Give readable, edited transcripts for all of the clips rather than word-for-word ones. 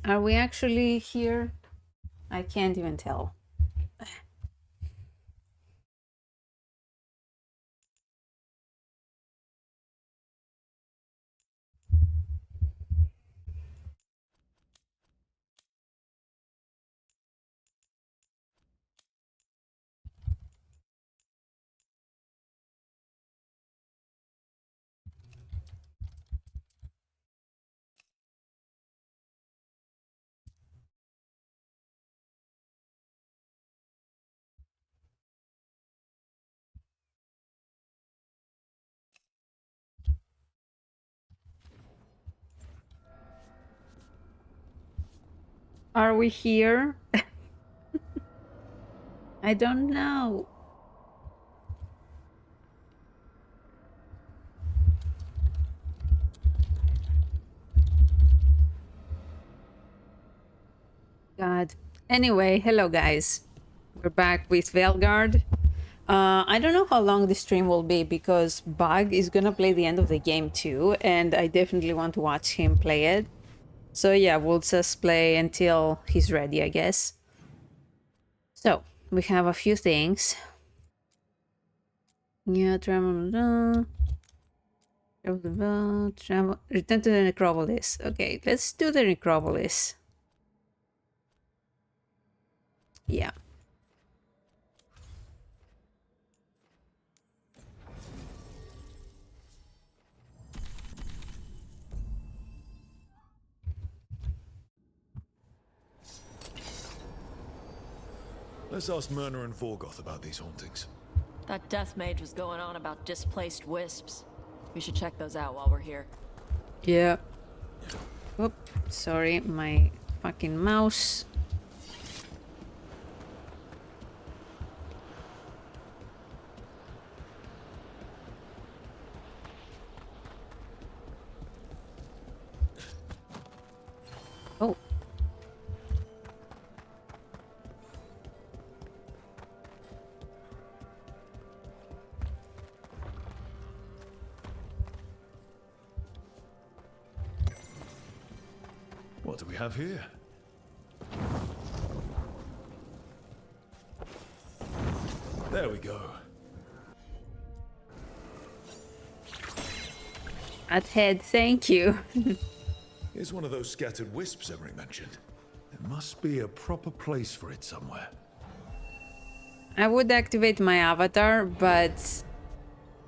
Are we actually here? I can't even tell. Are we here? I don't know. God. Anyway, hello guys. We're back with Veilguard. I don't know how long the stream will be because Bug is gonna play the end of the game too, and I definitely want to watch him play it. So yeah, we'll just play until he's ready, I guess. So, we have a few things. Yeah, travel, travel, return to the necropolis. Okay, let's do the necropolis. Yeah. Let's ask Myrna and Vorgoth about these hauntings. That death mage was going on about displaced wisps. We should check those out while we're here. Yeah. Oop, sorry, my fucking mouse. Oh. What do we have here? There we go. At head, thank you. Here's one of those scattered wisps Emery mentioned. There must be a proper place for it somewhere. I would activate my avatar, but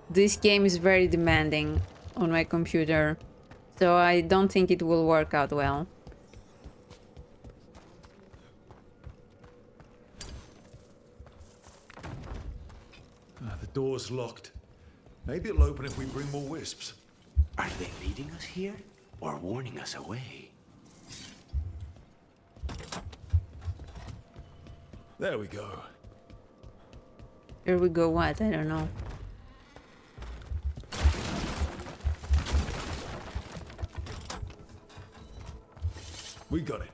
this game is very demanding on my computer, so I don't think it will work out well. The door's locked. Maybe it'll open if we bring more wisps. Are they leading us here or warning us away? There we go. Here we go, what? I don't know. We got it.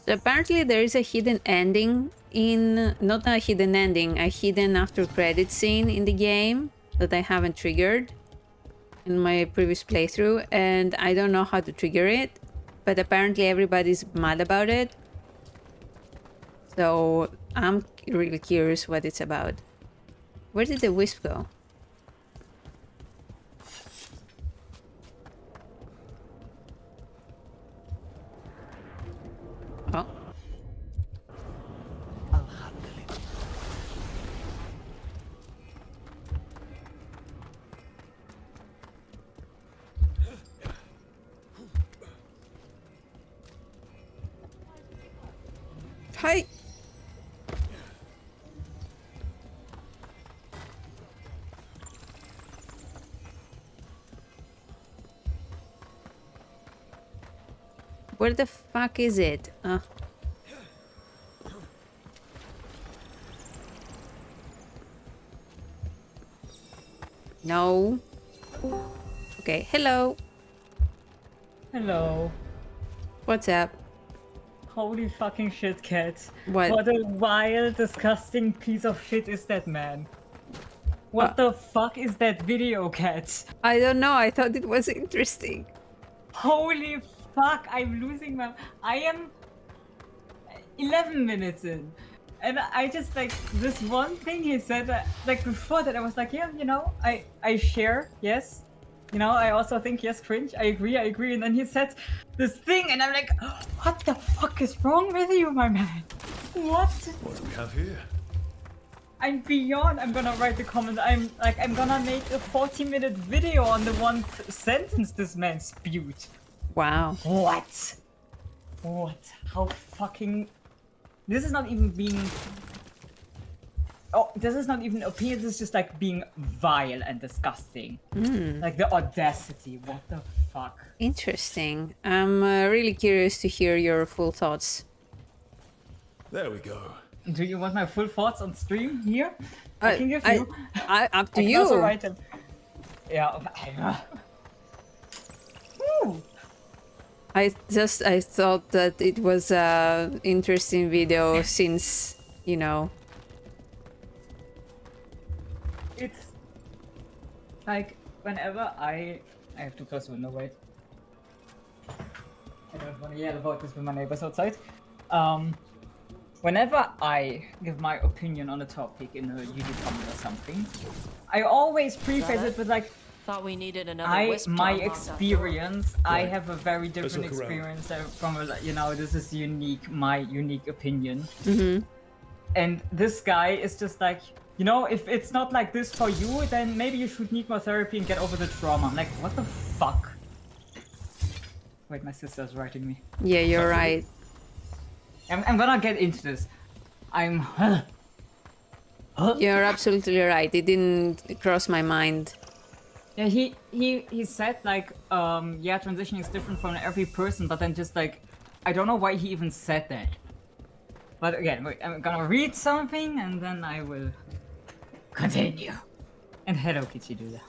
So apparently there is a hidden ending in... Not a hidden ending, a hidden after credit scene in the game that I haven't triggered in my previous playthrough, and I don't know how to trigger it, but apparently everybody's mad about it. So I'm really curious what it's about. Where did the wisp go? Oh. I'll handle it. Hi. Where the fuck is it? No. Okay, hello. Hello. What's up? Holy fucking shit, Cat. What? What a wild, disgusting piece of shit is that, man. What the fuck is that video, Cat? I don't know. I thought it was interesting. Holy fuck, I'm losing my... I am 11 minutes in. And I just, like, this one thing he said, like, before that, I was like, yeah, you know, I share, yes. You know, I also think, yes, cringe, I agree. And then he said this thing, and I'm like, what the fuck is wrong with you, my man? What? What do we have here? I'm beyond. I'm gonna write the comment. I'm gonna make a 40-minute video on the one sentence this man spewed. Wow. What? How fucking... This is not even being... Oh, this is not even opinion, this is just like being vile and disgusting. Like the audacity, what the fuck? Interesting. I'm really curious to hear your full thoughts. There we go. Do you want my full thoughts on stream here? I can give you. Up to I can you. also write them. Yeah. Woo. I thought that it was a interesting video since, you know. It's like whenever I have to close the window, wait. I don't want to yell about this with my neighbors outside. Whenever I give my opinion on a topic in a YouTube comment or something, I always preface it with like, Thought we needed another wisp my tongue locked up. experience, I Right. have a very different look around. experience from, you know, this is unique, my unique opinion. And this guy is just like, you know, if it's not like this for you, then maybe you should need more therapy and get over the trauma. I'm like, what the fuck? Wait, my sister's writing me. Yeah, you're right. I'm gonna get into this. I'm... You're absolutely right. It didn't cross my mind. Yeah, he said like, yeah, transitioning is different from every person, but then just like, I don't know why he even said that. But again, wait, I'm gonna read something and then I will continue. And hello, Kichiduda.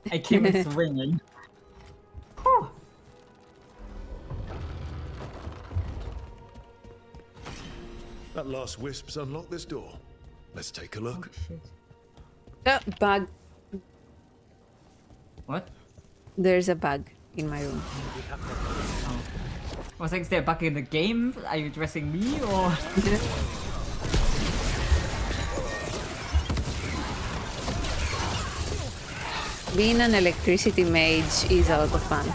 I came in swinging. Whew. That last wisp's unlocked this door. Let's take a look. Shit. Bug. What? There's a bug in my room. Was like, is there a bug in the game? Are you addressing me or? Being an electricity mage is a lot of fun.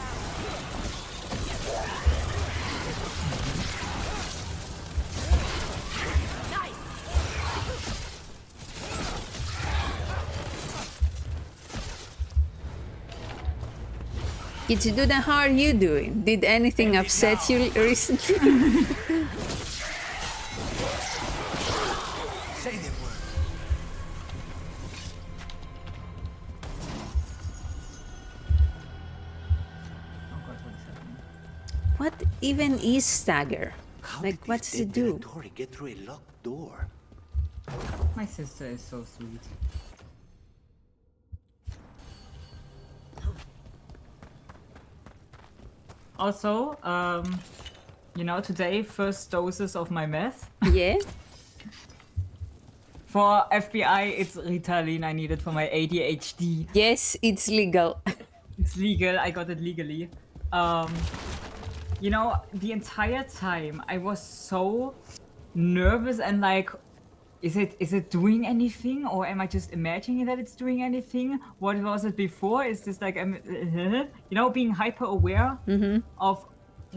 Kichiduda, how are you doing? Did anything upset you recently? Say the word. Oh god, what is happening? What even is stagger? How Like, did what's this it do? Tori get through a locked door? My sister is so sweet. Also, you know, today, first doses of my meth. Yeah? For FBI, it's Ritalin I needed for my ADHD. Yes, it's legal. It's legal, I got it legally. You know, the entire time I was so nervous and like, is it doing anything, or am I just imagining that it's doing anything? What was it before? Is this like, you know, being hyper aware of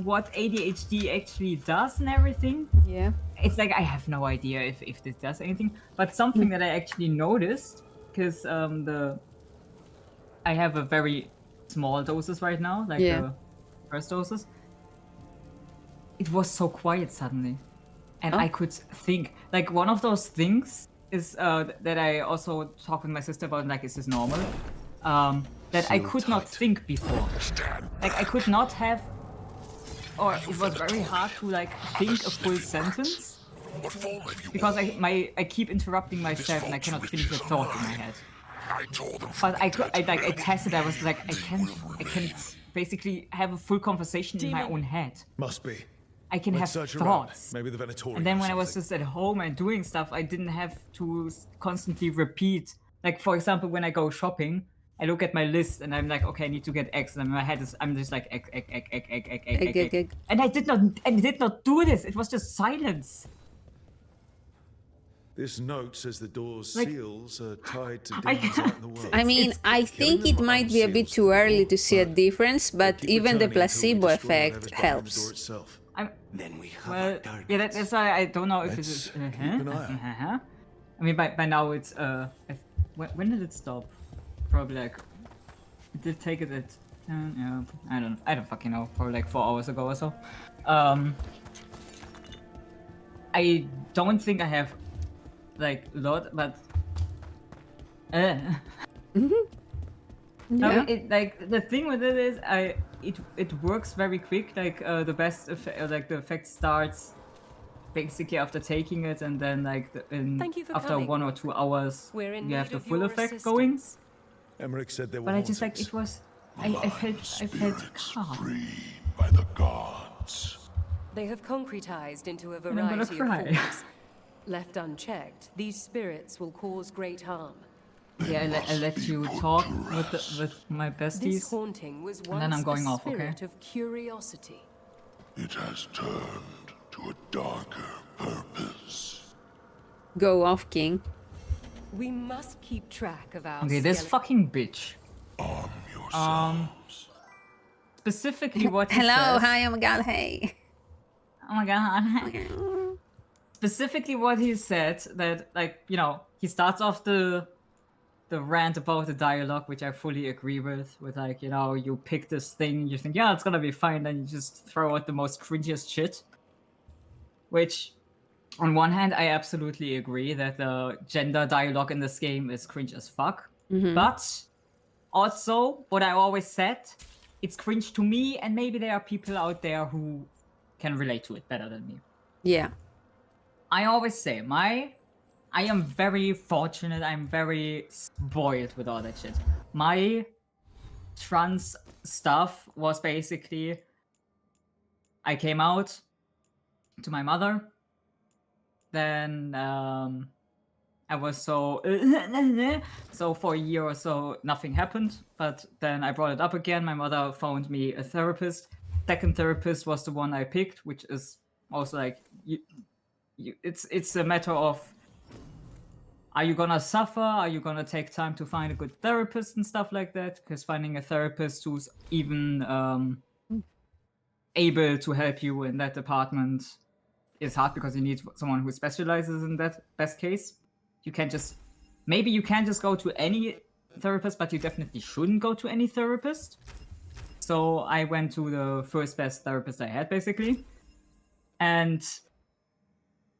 what ADHD actually does and everything? Yeah. It's like I have no idea if this does anything, but something that I actually noticed, because I have a very small doses right now, like Yeah. the first doses. It was so quiet suddenly, and I could think. Like one of those things is that I also talked with my sister about. Like, is this normal? That I Seal could not tight. think before. Like I could not have, or it was very hard to like think a full sentence because I keep interrupting myself and I cannot finish a thought in my head. But I tested. I was like, I can basically have a full conversation in my Demon. own head. Must be. I can Let's have search around. thoughts. Maybe the Venatorium. And then or when I was something. just at home and doing stuff, I didn't have to constantly repeat. Like, for example, when I go shopping, I look at my list and I'm like, okay, I need to get X, and in my head I'm just like X, X, X, X, X, X, X, X, X. Egg. And I did not do this. It was just silence. This note says the door's Like- seals are tied to I demons out in the world. I mean, I think it might be a bit too early to see a difference, but Keep even the returning until we placebo destroy effect whatever's behind the door helps. itself. Then we have Well, our targets. yeah, that's why I don't know if Let's it's. keep an eye out. I mean, by now it's. When did it stop? Probably like. It did take it at. I don't fucking know. Probably like 4 hours ago or so. I don't think I have like a lot, but. No, Yeah. like the thing with it is, it works very quick. Like the best like the effect starts basically after taking it, and then like Thank you for after coming. 1 or 2 hours We're in you have need the of full your effect going. assistance. Emmerich said there were But I just like hauntings. it was. I felt calm. Free by the gods. They have concretized into a And I'm gonna variety of cry. forms. Left unchecked, these spirits will cause great harm. Yeah, I let you talk with my This besties. haunting was once And then I'm going a off, okay? spirit of curiosity. It has turned to a darker purpose. Go off, King. We must keep track of our Okay, this skele- fucking bitch. Arm yourselves. Specifically, what he Hello, says. hi, oh my god, hey. Oh my god. Specifically what he said, that like, you know, he starts off the rant about the dialogue, which I fully agree with like, you know, you pick this thing, you think, yeah, it's gonna be fine, then you just throw out the most cringiest shit. Which, on one hand, I absolutely agree that the gender dialogue in this game is cringe as fuck. But also, what I always said, it's cringe to me, and maybe there are people out there who can relate to it better than me. Yeah. I always say, I am very fortunate, I'm very spoiled with all that shit. My trans stuff was basically, I came out to my mother, then I was so for a year or so nothing happened, but then I brought it up again. My mother found me a therapist. Second therapist was the one I picked, which is also like it's a matter of, are you gonna suffer? Are you gonna take time to find a good therapist and stuff like that? Because finding a therapist who's even able to help you in that department is hard, because you need someone who specializes in that. Best case, you can just go to any therapist, but you definitely shouldn't go to any therapist. So I went to the first best therapist I had, basically, and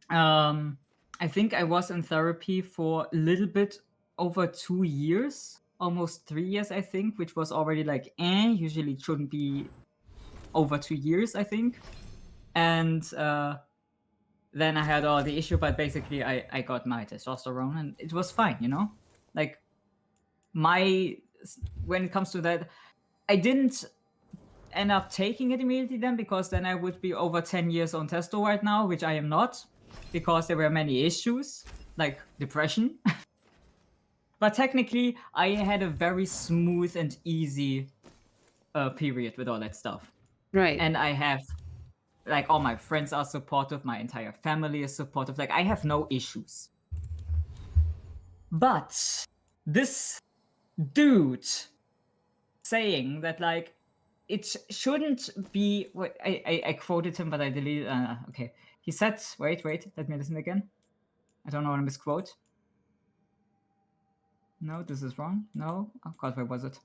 I think I was in therapy for a little bit over 2 years, almost 3 years, I think, which was already like, usually it shouldn't be over 2 years, I think. And then I had all the issue, but basically I got my testosterone and it was fine, you know? Like, when it comes to that, I didn't end up taking it immediately then, because then I would be over 10 years on testo right now, which I am not, because there were many issues, like depression. But technically, I had a very smooth and easy period with all that stuff. Right. And I have, like, all my friends are supportive, my entire family is supportive, like, I have no issues. But this dude saying that, like, it shouldn't be, I quoted him, but I deleted, okay. He said, wait, let me listen again. I don't want to misquote. No, this is wrong. No, oh god, where was it?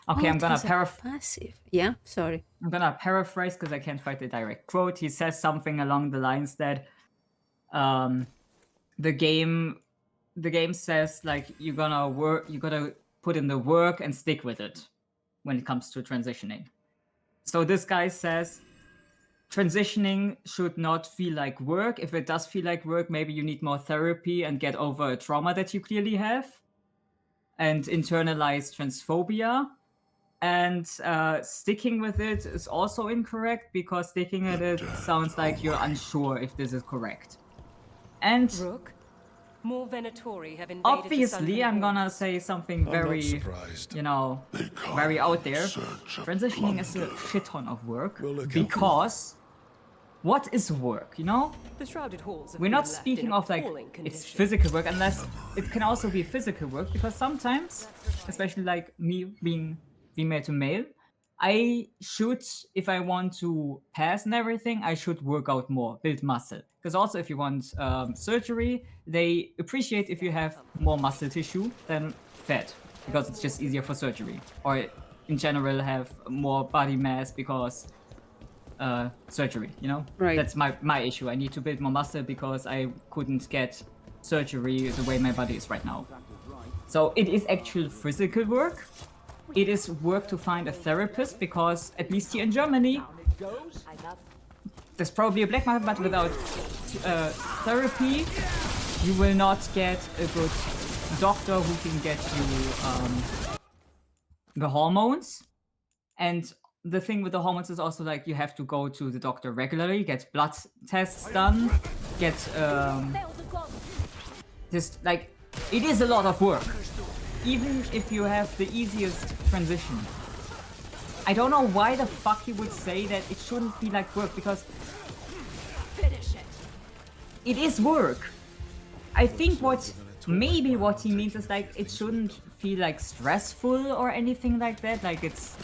Okay, I'm gonna passive. Yeah, sorry. I'm gonna paraphrase because I can't find the direct quote. He says something along the lines that the game says, like, you gotta put in the work and stick with it when it comes to transitioning. So this guy says transitioning should not feel like work. If it does feel like work, maybe you need more therapy and get over a trauma that you clearly have and internalize transphobia. And sticking with it is also incorrect because sticking at it sounds like you're unsure if this is correct. And Rook, more Venatori have invaded obviously, the I'm Sunken gonna say something I'm not very, surprised. you know, very out there. Transitioning is a shit ton of work We'll look out. because what is work, you know? The Shrouded Halls have We're been not left speaking in of like appalling it's condition. physical work unless it can also be physical work because sometimes, especially like me being female to male, I should, if I want to pass and everything, I should work out more, build muscle. Because also if you want surgery, they appreciate if you have more muscle tissue than fat because it's just easier for surgery. Or in general have more body mass because surgery, you know? Right. That's my issue. I need to build more muscle because I couldn't get surgery the way my body is right now. So it is actual physical work. It is work to find a therapist because at least here in Germany, there's probably a black market, but without therapy, you will not get a good doctor who can get you the hormones. And the thing with the hormones is also like you have to go to the doctor regularly, get blood tests done, get just like it is a lot of work. Even if you have the easiest transition. I don't know why the fuck he would say that it shouldn't feel like work because it is work. I think what he means is like it shouldn't feel like stressful or anything like that. Like it's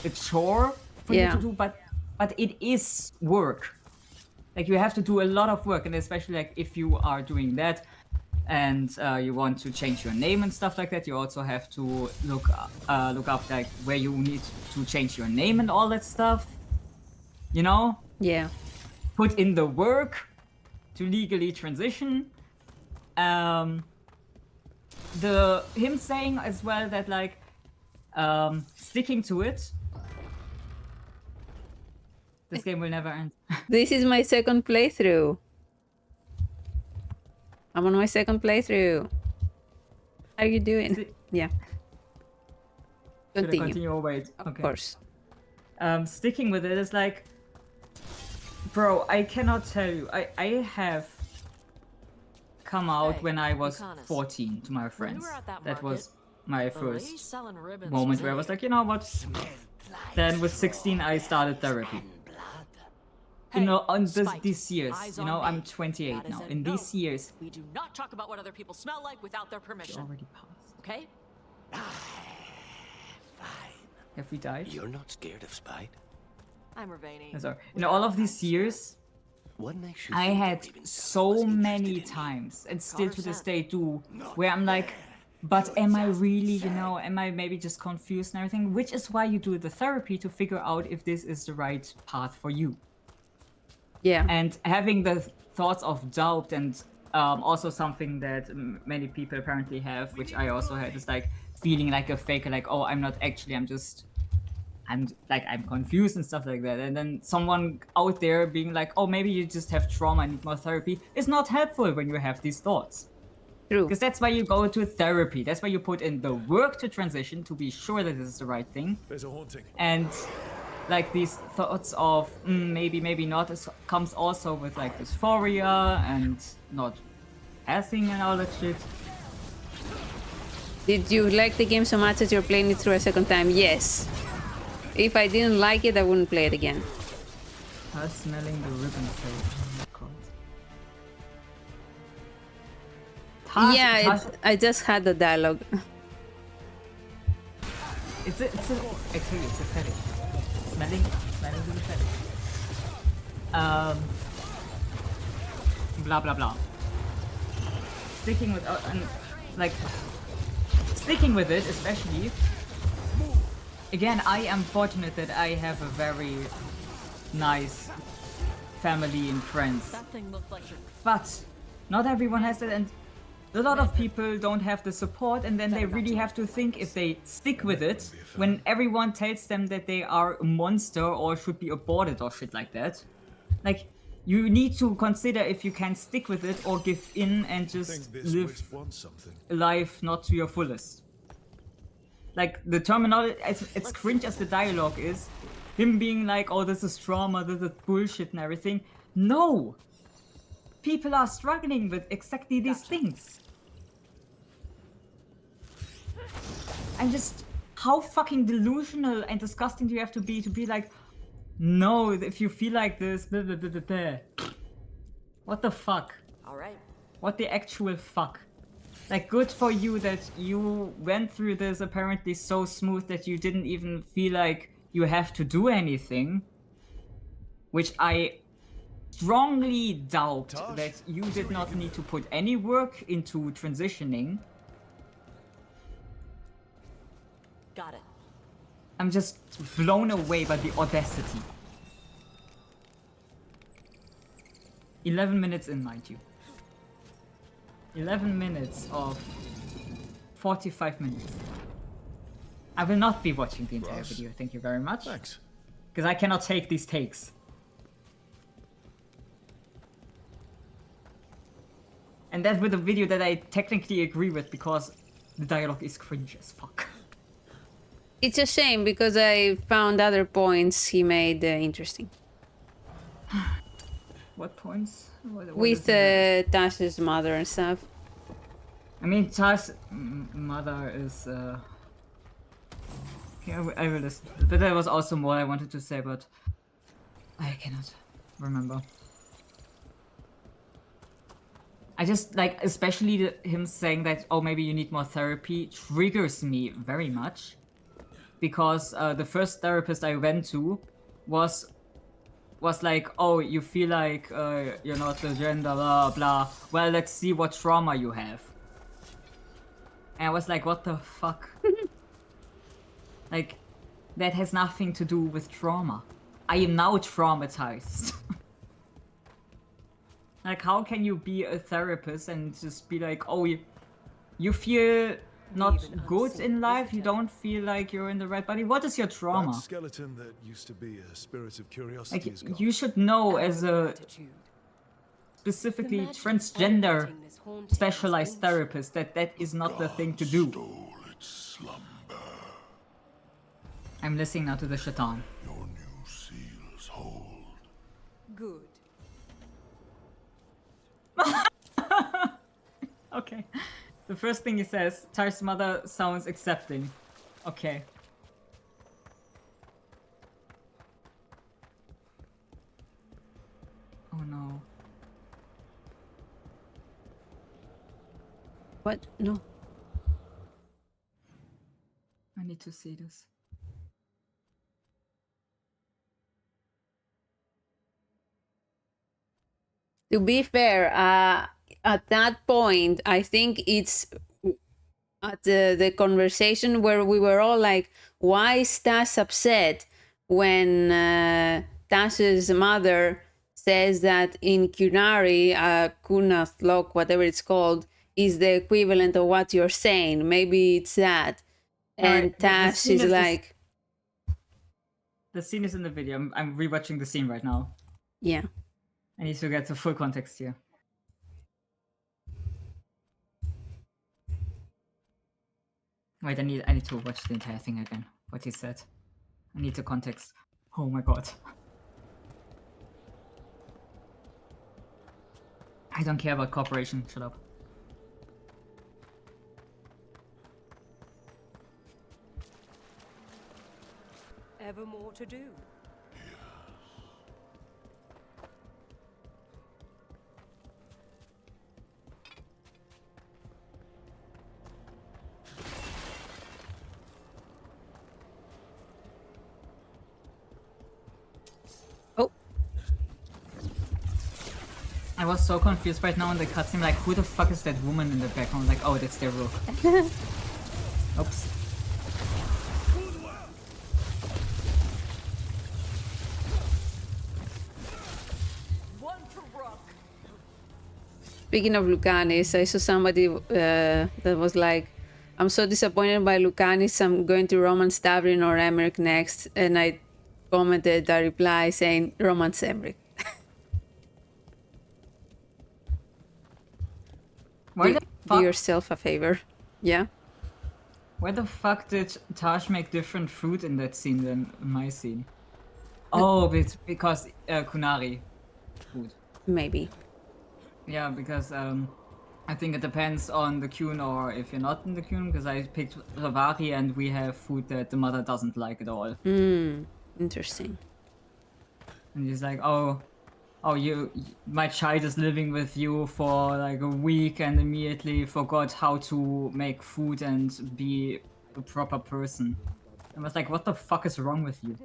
a chore for you Yeah. to do, but it is work. Like you have to do a lot of work, and especially like if you are doing that and you want to change your name and stuff like that, you also have to look up like where you need to change your name and all that stuff. You know, Yeah. put in the work to legally transition. Him saying as well that like sticking to it. This game will never end. This is my second playthrough. I'm on my second playthrough. How are you doing? Yeah. Should I Continue. continue or wait? Of course. Sticking with it is like, bro, I cannot tell you. I have come out Hey, when I was Lucanis. 14 to my friends. were at that That market, was my The lady first selling ribbons moment was where I in was here. like, you know what? Then with 16 I started therapy. You know, on Spite. these years, Eyes you on know, me. I'm 28 That is now. a In no. these years, We do not talk about what other people smell like without their it permission. already passed. Okay? Have we died? You're not scared of Spite? I'm Ravani. Sorry. In all of these years, What makes you I think had you're even so interested many in me? times, and still to this 100%. day do, where I'm like, but am I really, you know, am I maybe just confused and everything? Which is why you do the therapy to figure out if this is the right path for you. Yeah. And having the thoughts of doubt and also something that many people apparently have, which I also had, is like feeling like a faker, like, oh, I'm not actually, I'm confused and stuff like that. And then someone out there being like, oh, maybe you just have trauma and need more therapy is not helpful when you have these thoughts. True. Because that's why you go to therapy. That's why you put in the work to transition to be sure that this is the right thing. There's a haunting. And like these thoughts of maybe, maybe not, comes also with like dysphoria and not passing and all that shit. Did you like the game so much that you're playing it through a second time? Yes. If I didn't like it, I wouldn't play it again. Her smelling the ribbon save. Yeah, I just had the dialogue. It's a fetish. Smelling is a fetish. Blah blah blah. Sticking with sticking with it, especially. Again, I am fortunate that I have a very nice family and friends, That thing looked like your but not everyone has that, and a lot of people don't have the support, and then they really have to think if they stick with it when everyone tells them that they are a monster or should be aborted or shit like that. Like, you need to consider if you can stick with it or give in and I think just this live wisp wants something. a life not to your fullest. Like, the terminology, it's cringe as the dialogue is. Him being like, oh, this is trauma, this is bullshit and everything. No! People are struggling with exactly these things. And just, how fucking delusional and disgusting do you have to be like, no, if you feel like this, blah, blah, blah, blah, blah. What the fuck? All right. What the actual fuck? Like, good for you that you went through this apparently so smooth that you didn't even feel like you have to do anything. Which I strongly doubt that you did not need to put any work into transitioning. Got it. I'm just blown away by the audacity. 11 minutes in, mind you. 11 minutes of 45 minutes. I will not be watching the entire video, thank you very much. Thanks. Because I cannot take these takes. And that with a video that I technically agree with because the dialogue is cringe as fuck. It's a shame because I found other points he made interesting. What points? What With is it? Tash's mother and stuff. I mean, Tash's mother is. Okay, I will listen. But there was also more I wanted to say, but I cannot remember. I just like, especially him saying that, oh, maybe you need more therapy, triggers me very much. Because the first therapist I went to was like, oh, you feel like you're not the gender, blah, blah. Well, let's see what trauma you have. And I was like, what the fuck? Like, that has nothing to do with trauma. I am now traumatized. Like, how can you be a therapist and just be like, oh, you feel not good in life, you don't feel like you're in the right body? What is your trauma? That skeleton that used to be a spirit of curiosity is gone. Like, you should know as a specifically transgender specialized therapist that that is not the thing to do. Stole its slumber. I'm listening now to the shaitan. Your new seals hold. Good. Okay. The first thing he says, Tar's mother sounds accepting. Okay. Oh no. What? No. I need to see this. To be fair, at that point, I think it's at the conversation where we were all like, why is Tash upset when Tash's mother says that in qunari, Kunath, whatever it's called, is the equivalent of what you're saying. Maybe it's that. And Alright, Tash is like... The scene is in the video. I'm rewatching the scene right now. Yeah. I need to get the full context here. Wait, I need to watch the entire thing again. What he said. I need the context. Oh my god. I don't care about cooperation. Shut up. Ever more to do. Oh. I was so confused right now in the cutscene, like, who the fuck is that woman in the background? Like, oh, that's their rook. Oops. Speaking of Lucanis, I saw somebody that was like, I'm so disappointed by Lucanis, I'm going to Roman Stavrin or Emmerich next. And I commented a reply saying, Romance Emmerich. Why the Do fuck? yourself a favor. Yeah? Where the fuck did Taj make different fruit in that scene than in my scene? Oh, it's because qunari food. Maybe. Yeah, because I think it depends on the queue or if you're not in the queue, because I picked Ravari and we have food that the mother doesn't like at all. Interesting. And he's like, oh, my child is living with you for like a week and immediately forgot how to make food and be a proper person. I was like, what the fuck is wrong with you?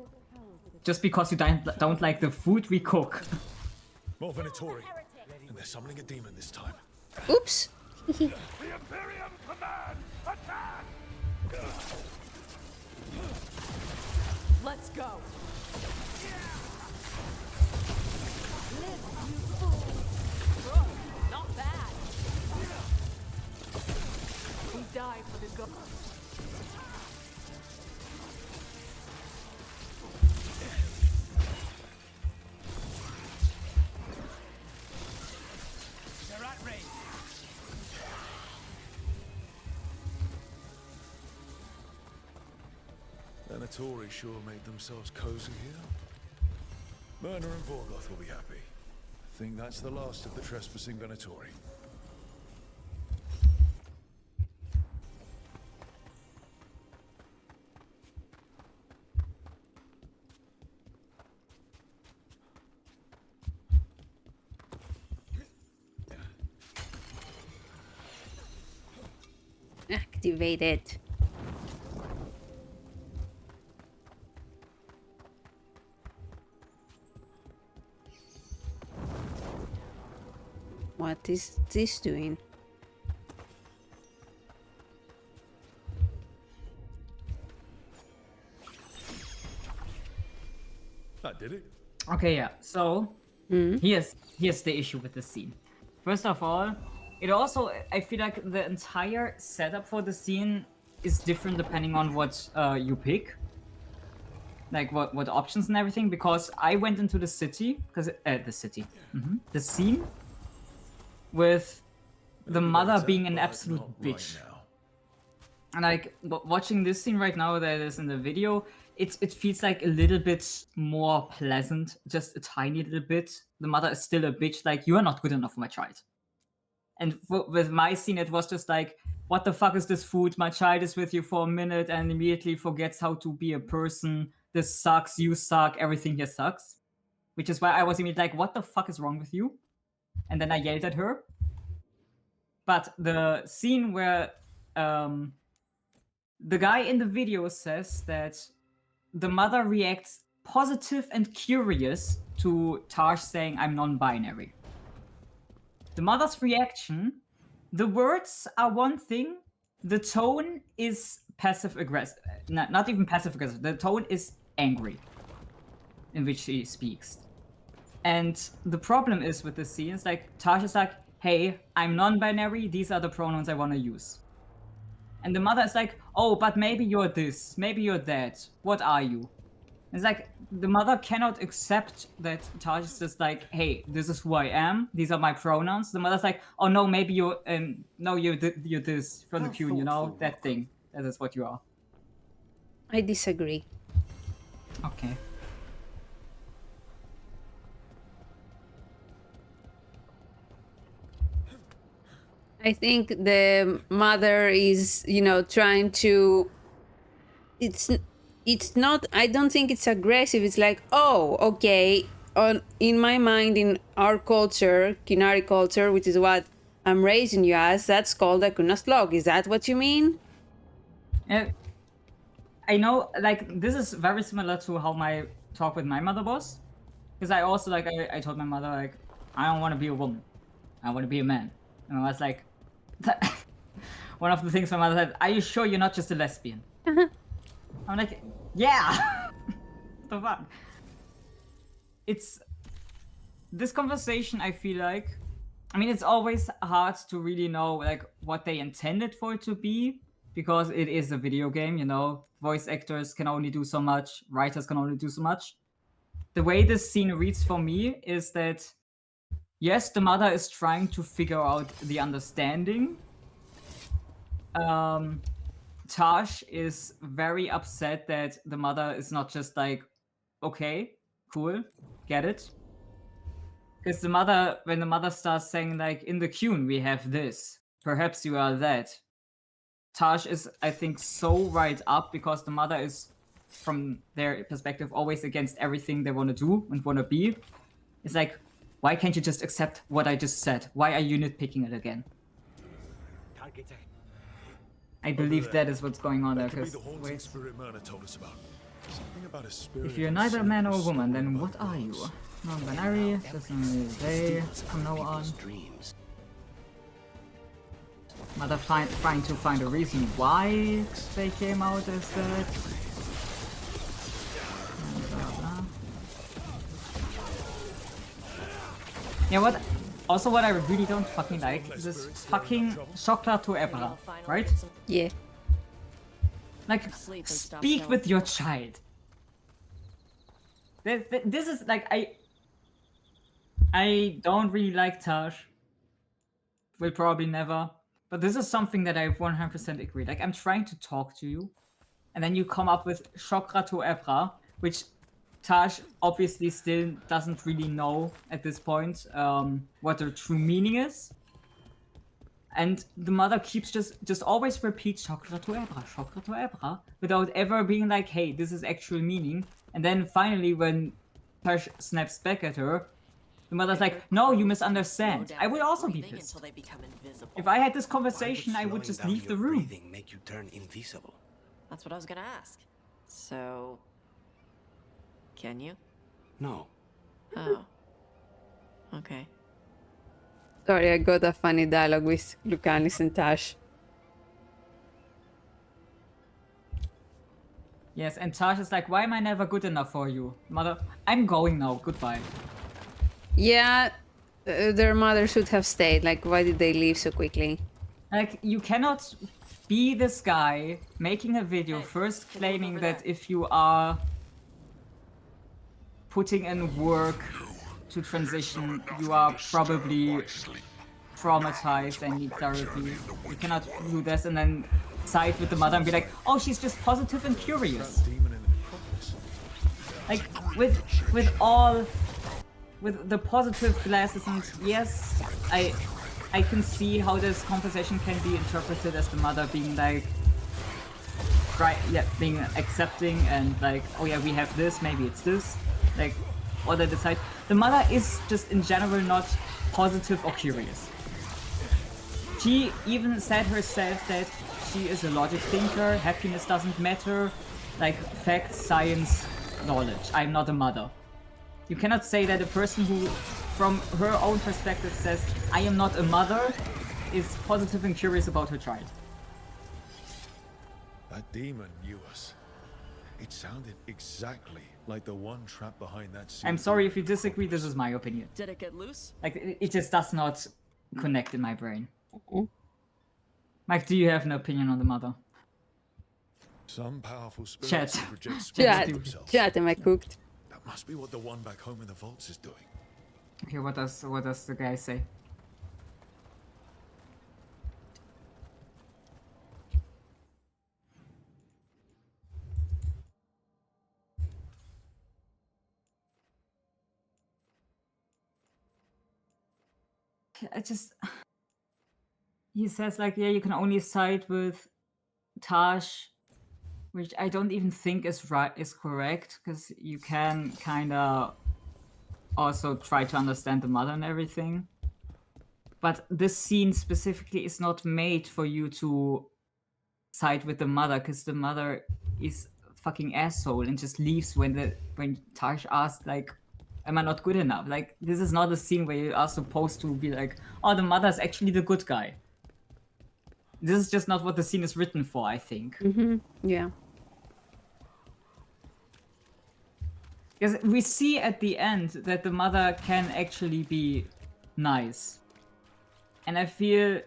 Just because you don't like the food we cook. More Venatori. And they're summoning a demon this time. Oops. The Imperium command! Attack! Let's go. Bro, not bad. We die for the go. They're at range. Venatori sure made themselves cozy here. Myrna and Vorgoth will be happy. I think that's the last of the trespassing Venatori. Activated. What is this doing? That did it. Okay, yeah. So here's the issue with this scene. First of all, it also, I feel like the entire setup for the scene is different depending on what you pick, like what options and everything. Because I went into the city, because the scene with the mother being an absolute bitch. Right now. And like watching this scene right now that is in the video, it feels like a little bit more pleasant, just a tiny little bit. The mother is still a bitch, like, you are not good enough for my child. And with my scene, it was just like, what the fuck is this food? My child is with you for a minute and immediately forgets how to be a person. This sucks, you suck, everything here sucks. Which is why I was immediately like, what the fuck is wrong with you? And then I yelled at her. But the scene where the guy in the video says that the mother reacts positive and curious to Taj saying, I'm non-binary. The mother's reaction, the words are one thing, the tone is passive-aggressive. Not even passive-aggressive, the tone is angry in which she speaks. And the problem is with this scene, it's like, Taj is like, hey, I'm non-binary, these are the pronouns I want to use. And the mother is like, oh, but maybe you're this, maybe you're that, what are you? It's like, the mother cannot accept that Taj is just like, hey, this is who I am, these are my pronouns. The mother's like, oh no, maybe you're, no, you're this from the queue, you know, that thing. That is what you are. I disagree. Okay. I think the mother is, trying to. It's not. I don't think it's aggressive. It's like, oh, okay. In my mind, in our culture, qunari culture, which is what I'm raising you as, that's called a kunaslog. Is that what you mean? I know, like, this is very similar to how my talk with my mother was. Because I also, like, I told my mother, like, I don't want to be a woman. I want to be a man. And I was like, one of the things my mother said, are you sure you're not just a lesbian? I'm like, yeah! What the fuck? It's... This conversation, I feel like... I mean, it's always hard to really know, like, what they intended for it to be. Because it is a video game, you know? Voice actors can only do so much. Writers can only do so much. The way this scene reads for me is that... Yes, the mother is trying to figure out the understanding. Tash is very upset that the mother is not just like, okay, cool, get it. Because when the mother starts saying like, in the Qun we have this, perhaps you are that. Tash is, I think, so riled up because the mother is, from their perspective, always against everything they want to do and want to be. It's like, why can't you just accept what I just said? Why are you nitpicking it again? I believe that is what's going on there. That could be Because the haunting spirit Myrna told us about. Something about a spirit if you're in neither a soup man or a was woman, stolen then by what the are you? gods. Non-binary, personally they, from now on. Dreams. Mother trying to find a reason why they came out as that. And blah, blah. Yeah, what I really don't fucking like is this fucking Chokla to Ebra, right? Yeah. Sleep Like, and stop speak showing. with your child. This is like, I don't really like Tash. Will probably never. But this is something that I 100% agree. Like, I'm trying to talk to you, and then you come up with Chokra to Ebra, which Tash obviously still doesn't really know at this point what the true meaning is. And the mother keeps just always repeat Chokra to Ebra, without ever being like, hey, this is actual meaning. And then finally, when Tash snaps back at her, the mother's like, no, you misunderstand. I would also be pissed. Until they become invisible. If I had this Why conversation, I would slowing just down leave the your room. breathing make you turn invisible? That's what I was gonna ask. So, can you? No. Oh. Okay. Sorry, I got a funny dialogue with Lucanis and Tash. Yes, and Tash is like, why am I never good enough for you? Mother, I'm going now, goodbye. Yeah, their mother should have stayed. Like, why did they leave so quickly? Like, you cannot be this guy making a video Hey, first can you look claiming over that there? if you are putting in work to transition, you are probably traumatized and need therapy. You cannot do this and then side with the mother and be like, oh, she's just positive and curious. Demon in the necropolis. Like, with the positive glasses, and yes, I can see how this conversation can be interpreted as the mother being like, right, yeah, being accepting and like, oh yeah, we have this, maybe it's this, like, or they decide. The mother is just in general not positive or curious. She even said herself that she is a logic thinker, happiness doesn't matter, like facts, science, knowledge. I'm not a mother. You cannot say that a person who, from her own perspective, says, I am not a mother, is positive and curious about her child. That demon knew us. It sounded exactly like the one trapped behind that scene. I'm sorry if you disagree, this is my opinion. Did it get loose? Like, it just does not connect in my brain. Mike, do you have an opinion on the mother? Some powerful spirits Chat. who project Chat, spirits themselves. chat, am I cooked? That must be what the one back home in the vaults is doing. Okay, what does the guy say? He says like, yeah, you can only side with Tash, which I don't even think is correct, because you can kind of also try to understand the mother and everything. But this scene specifically is not made for you to side with the mother, because the mother is a fucking asshole and just leaves when Tash asks like, am I not good enough? Like, this is not a scene where you are supposed to be like, oh, the mother's actually the good guy. This is just not what the scene is written for, I think. Yeah. Because we see at the end that the mother can actually be nice. And I feel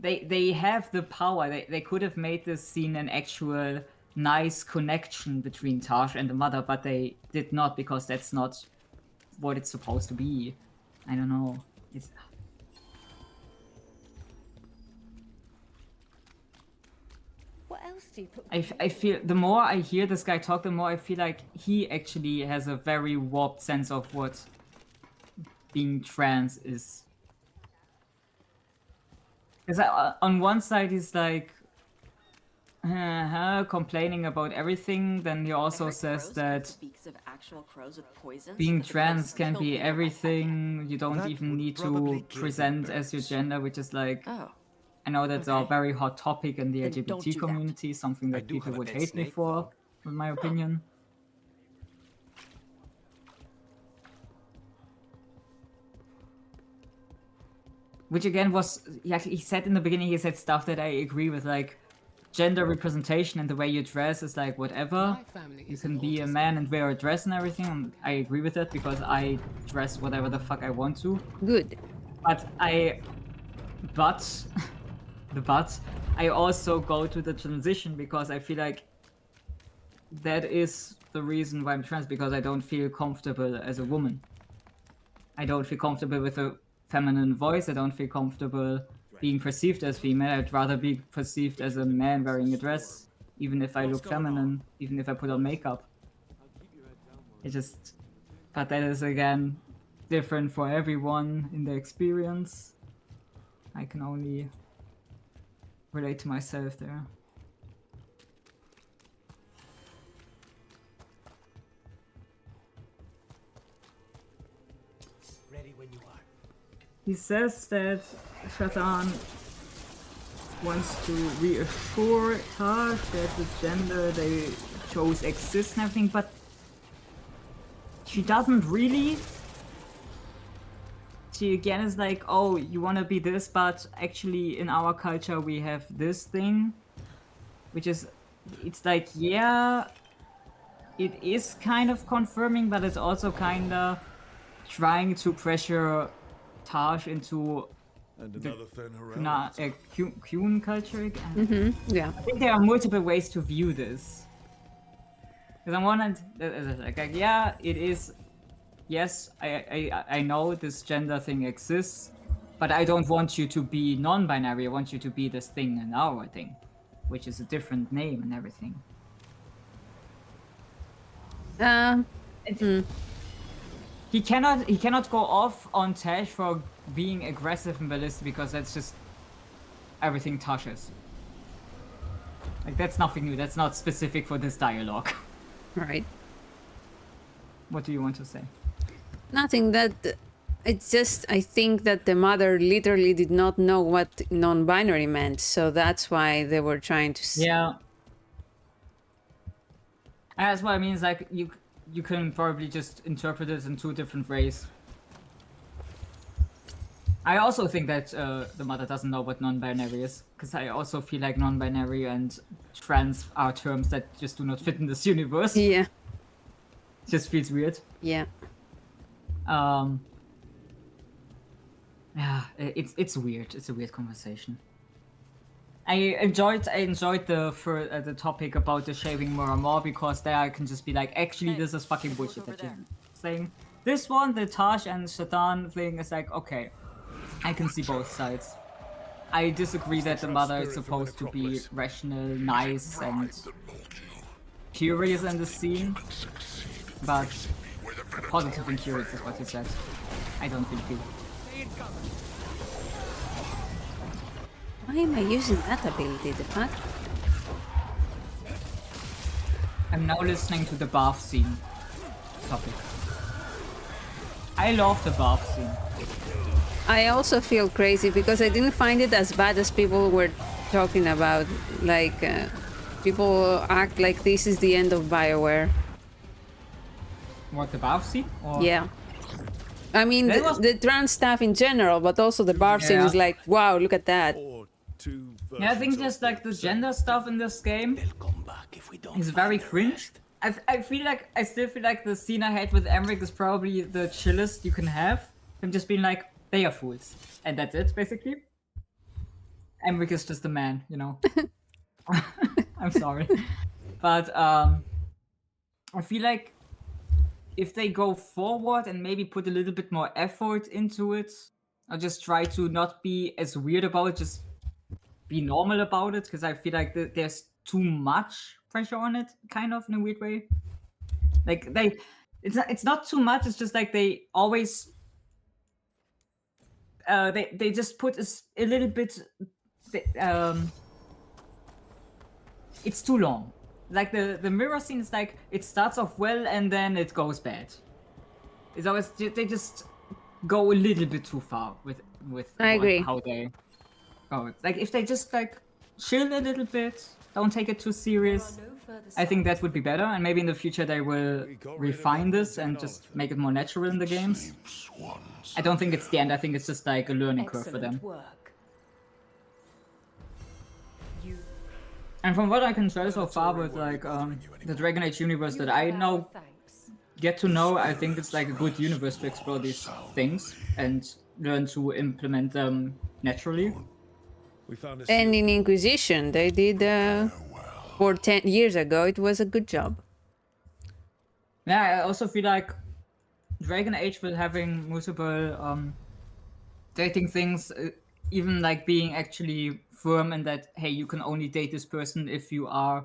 they have the power. They could have made this scene an actual nice connection between Tash and the mother, but they did not, because that's not what it's supposed to be. I don't know. I feel the more I hear this guy talk, the more I feel like he actually has a very warped sense of what being trans is. Because on one side he's like complaining about everything, then he also says that being trans can be everything, you don't even need to present as your gender, which is like, I know that's a very hot topic in the Then don't do LGBT that. community, something that people would hate me for, in my opinion. Which again was, yeah, he said in the beginning, he said stuff that I agree with, like, gender representation and the way you dress is like whatever. You can be a man and wear a dress and everything, and I agree with that because I dress whatever the fuck I want to. Good. But I also go to the transition because I feel like that is the reason why I'm trans, because I don't feel comfortable as a woman. I don't feel comfortable with a feminine voice, I don't feel comfortable being perceived as female. I'd rather be perceived as a man wearing a dress, even if I look feminine, even if I put on makeup. But that is again different for everyone in their experience. I can only relate to myself there. Ready when you are. He says that Shatan wants to reassure Taj that the gender they chose exists and everything, but she doesn't really. She again is like, oh, you want to be this, but actually in our culture we have this thing, which is, it's like, yeah, it is kind of confirming, but it's also kind of trying to pressure Taj into And another Fenrir. Qun culture again. Yeah. I think there are multiple ways to view this. Because on one hand, like, yeah, it is. Yes, I know this gender thing exists, but I don't want you to be non-binary. I want you to be this thing and our thing, which is a different name and everything. He cannot go off on Tash for being aggressive and ballistic because that's just everything touches. Like, that's nothing new. That's not specific for this dialogue. Right. What do you want to say? Nothing. That it's just, I think that the mother literally did not know what non-binary meant, so that's why they were trying to. Yeah. And that's what I mean. Is like you can probably just interpret it in two different ways. I also think that the mother doesn't know what non-binary is, because I also feel like non-binary and trans are terms that just do not fit in this universe. Yeah. It just feels weird. Yeah. Yeah, it's weird. It's a weird conversation. I enjoyed the topic about the shaving more and more, because there I can just be like, actually, this is fucking bullshit that you're saying. This one, the Taj and Shatan thing, is like, okay, I can see both sides. I disagree that the mother is supposed to be rational, nice, and curious in the scene, but positive and curious is what you said. I don't think you. Why am I using that ability? The fuck? I'm now listening to the bath scene topic. I love the bath scene. I also feel crazy because I didn't find it as bad as people were talking about. Like, people act like this is the end of BioWare. What, the bath scene? Or... Yeah. I mean, the trans stuff in general, but also the barf scene Yeah. is like, wow, look at that. Or two Yeah, I think versions just of like the same. gender stuff in this game They'll come back if we don't is find very the cringe. rest. I still feel like the scene I had with Emmerich is probably the chillest you can have. I'm just being like, they are fools. And that's it, basically. Emmerich is just a man, you know. I'm sorry. But I feel like if they go forward and maybe put a little bit more effort into it, or just try to not be as weird about it, just be normal about it, because I feel like there's too much pressure on it, kind of in a weird way. Like it's not too much. It's just like they always they just put a little bit. It's too long. Like the mirror scene is like it starts off well and then it goes bad. It's always they just go a little bit too far with I agree. how they go. It's like if they just like chill a little bit, don't take it too serious. I think that would be better, and maybe in the future they will refine this and just make it more natural in the games. I don't think it's the end. I think it's just like a learning curve for them. Work. And from what I can tell so far with like the Dragon Age universe that I know, get to know, I think it's like a good universe to explore these things and learn to implement them naturally. We found a And in Inquisition, they did for 10 years ago. It was a good job. Yeah, I also feel like Dragon Age with having multiple dating things, even like being actually firm in that, hey, you can only date this person if you are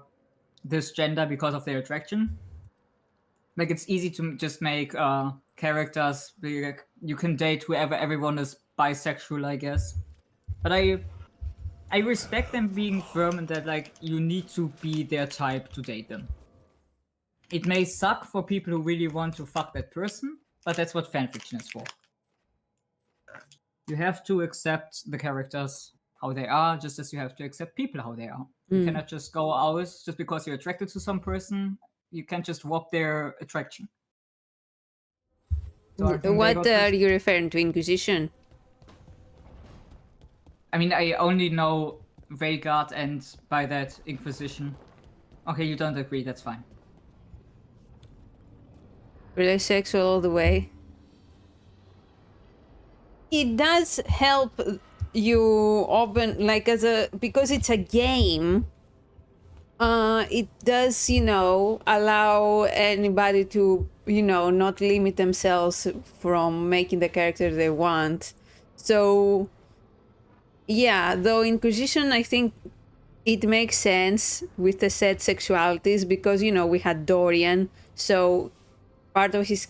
this gender because of their attraction. Like it's easy to just make characters be like you can date whoever, everyone is bisexual, I guess. But I respect them being firm in that like you need to be their type to date them. It may suck for people who really want to fuck that person, but that's what fanfiction is for. You have to accept the characters how they are, just as you have to accept people how they are. You cannot just go out just because you're attracted to some person. You can't just swap their attraction. So I think What are you referring to, Inquisition? I mean, I only know Veilguard and by that Inquisition. Okay, you don't agree, that's fine. Really sexual all the way. It does help you open, like, because it's a game. It does, allow anybody to, not limit themselves from making the character they want. So, yeah, though Inquisition, I think it makes sense with the set sexualities because, we had Dorian, so part of his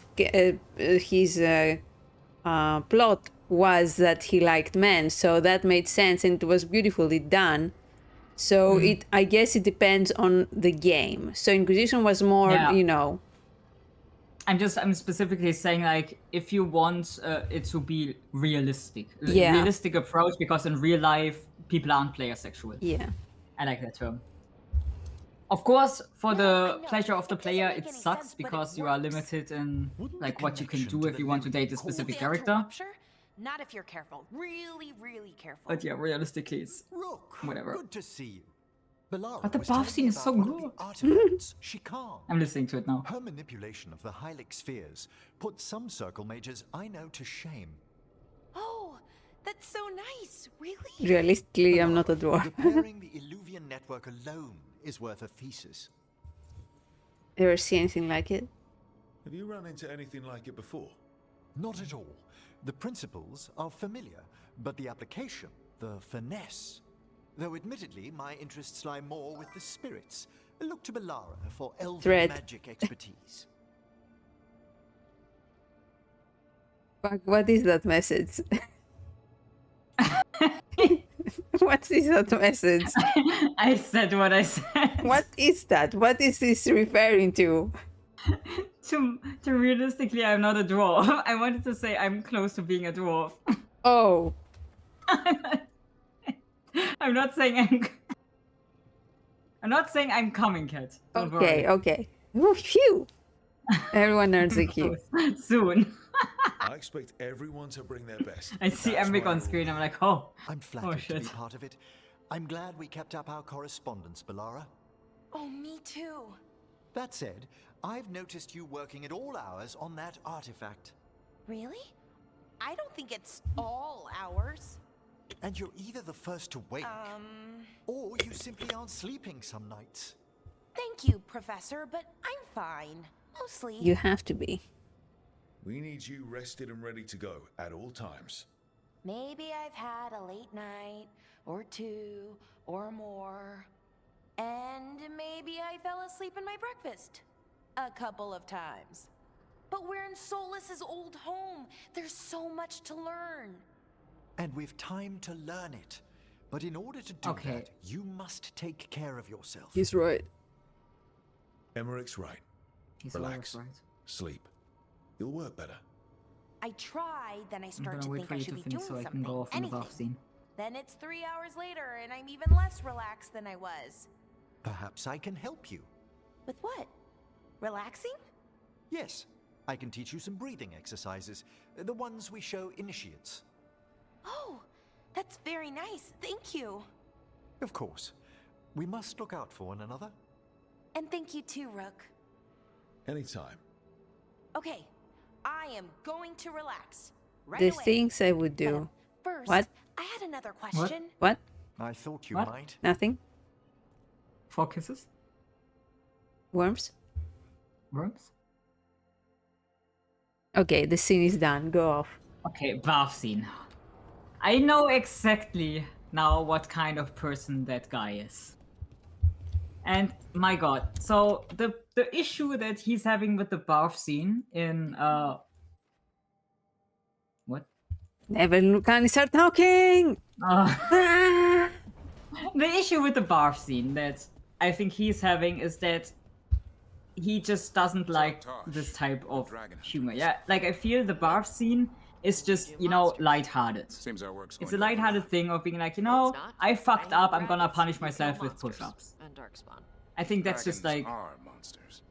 plot was that he liked men, so that made sense and it was beautifully done. So I guess it depends on the game. So Inquisition was more, Yeah. I'm specifically saying like if you want it to be realistic, Yeah. realistic approach because in real life people aren't player sexual. Yeah. I like that term. Of course, for the pleasure of the player, it sucks because you are limited in like what you can do if you want to date a specific character. Not if you're careful. Really, really careful. But yeah, realistically, it's whatever. Good to see you. Belara But the was buff telling scene me is so about one of good. the artifacts she can't. I'm listening to it now. Her manipulation of the Hylic spheres put some circle mages I know to shame. Oh, that's so nice. Really? Realistically, I'm not a dwarf. Repairing the Illuvian network alone is worth a thesis. Ever see anything like it? Have you run into anything like it before? Not at all. The principles are familiar, but the application, the finesse. Though admittedly, my interests lie more with the spirits. Look to Belara for elven magic expertise. Fuck, what is that message? What is that message? I said what I said. What is that? What is this referring to? To realistically, I'm not a dwarf. I wanted to say I'm close to being a dwarf. Oh. I'm not saying I'm coming, Cat. Don't worry. Okay. Ooh, phew. Everyone earns a key. Soon. I expect everyone to bring their best. I see That's Emric my on rule. screen. I'm like, oh. I'm flattered to be shit. part of it. I'm glad we kept up our correspondence, Belara. Oh, me too. That said, I've noticed you working at all hours on that artifact. Really? I don't think it's all ours. And you're either the first to wake, or you simply aren't sleeping some nights. Thank you, Professor, but I'm fine. Mostly. You have to be. We need you rested and ready to go at all times. Maybe I've had a late night, or two, or more. And maybe I fell asleep in my breakfast. A couple of times. But we're in Solus's old home. There's so much to learn. And we've time to learn it. But in order to do Okay. that, you must take care of yourself. He's right. Emmerich's right. He's Relax. always right. Sleep. You'll work better. I try, then I I'm start gonna to wait think for I you should to be finish doing so I something. can go off in the bath Anything. scene. Then it's 3 hours later, and I'm even less relaxed than I was. Perhaps I can help you. With what? Relaxing? Yes, I can teach you some breathing exercises, the ones we show initiates. Oh, that's very nice. Thank you. Of course. We must look out for one another. And thank you too, Rook. Anytime. Okay, I am going to relax. Right The away. things I would But do. first, What? I had another question. What? I thought you What? might. Nothing? 4 kisses? Worms? Worms? Okay, the scene is done. Go off. Okay, bath scene. I know exactly now what kind of person that guy is. And my god, so the issue that he's having with the bath scene in what? Never Lucanis start talking! Ah! The issue with the bath scene that I think he's having is that he just doesn't like this type of humor. Yeah, like I feel the bath scene is just, you know, lighthearted. Seems our work's It's a going lighthearted thing of being like, you know, I fucked up, I'm gonna punish myself with push-ups. And darkspawn. I think that's just like, are monsters.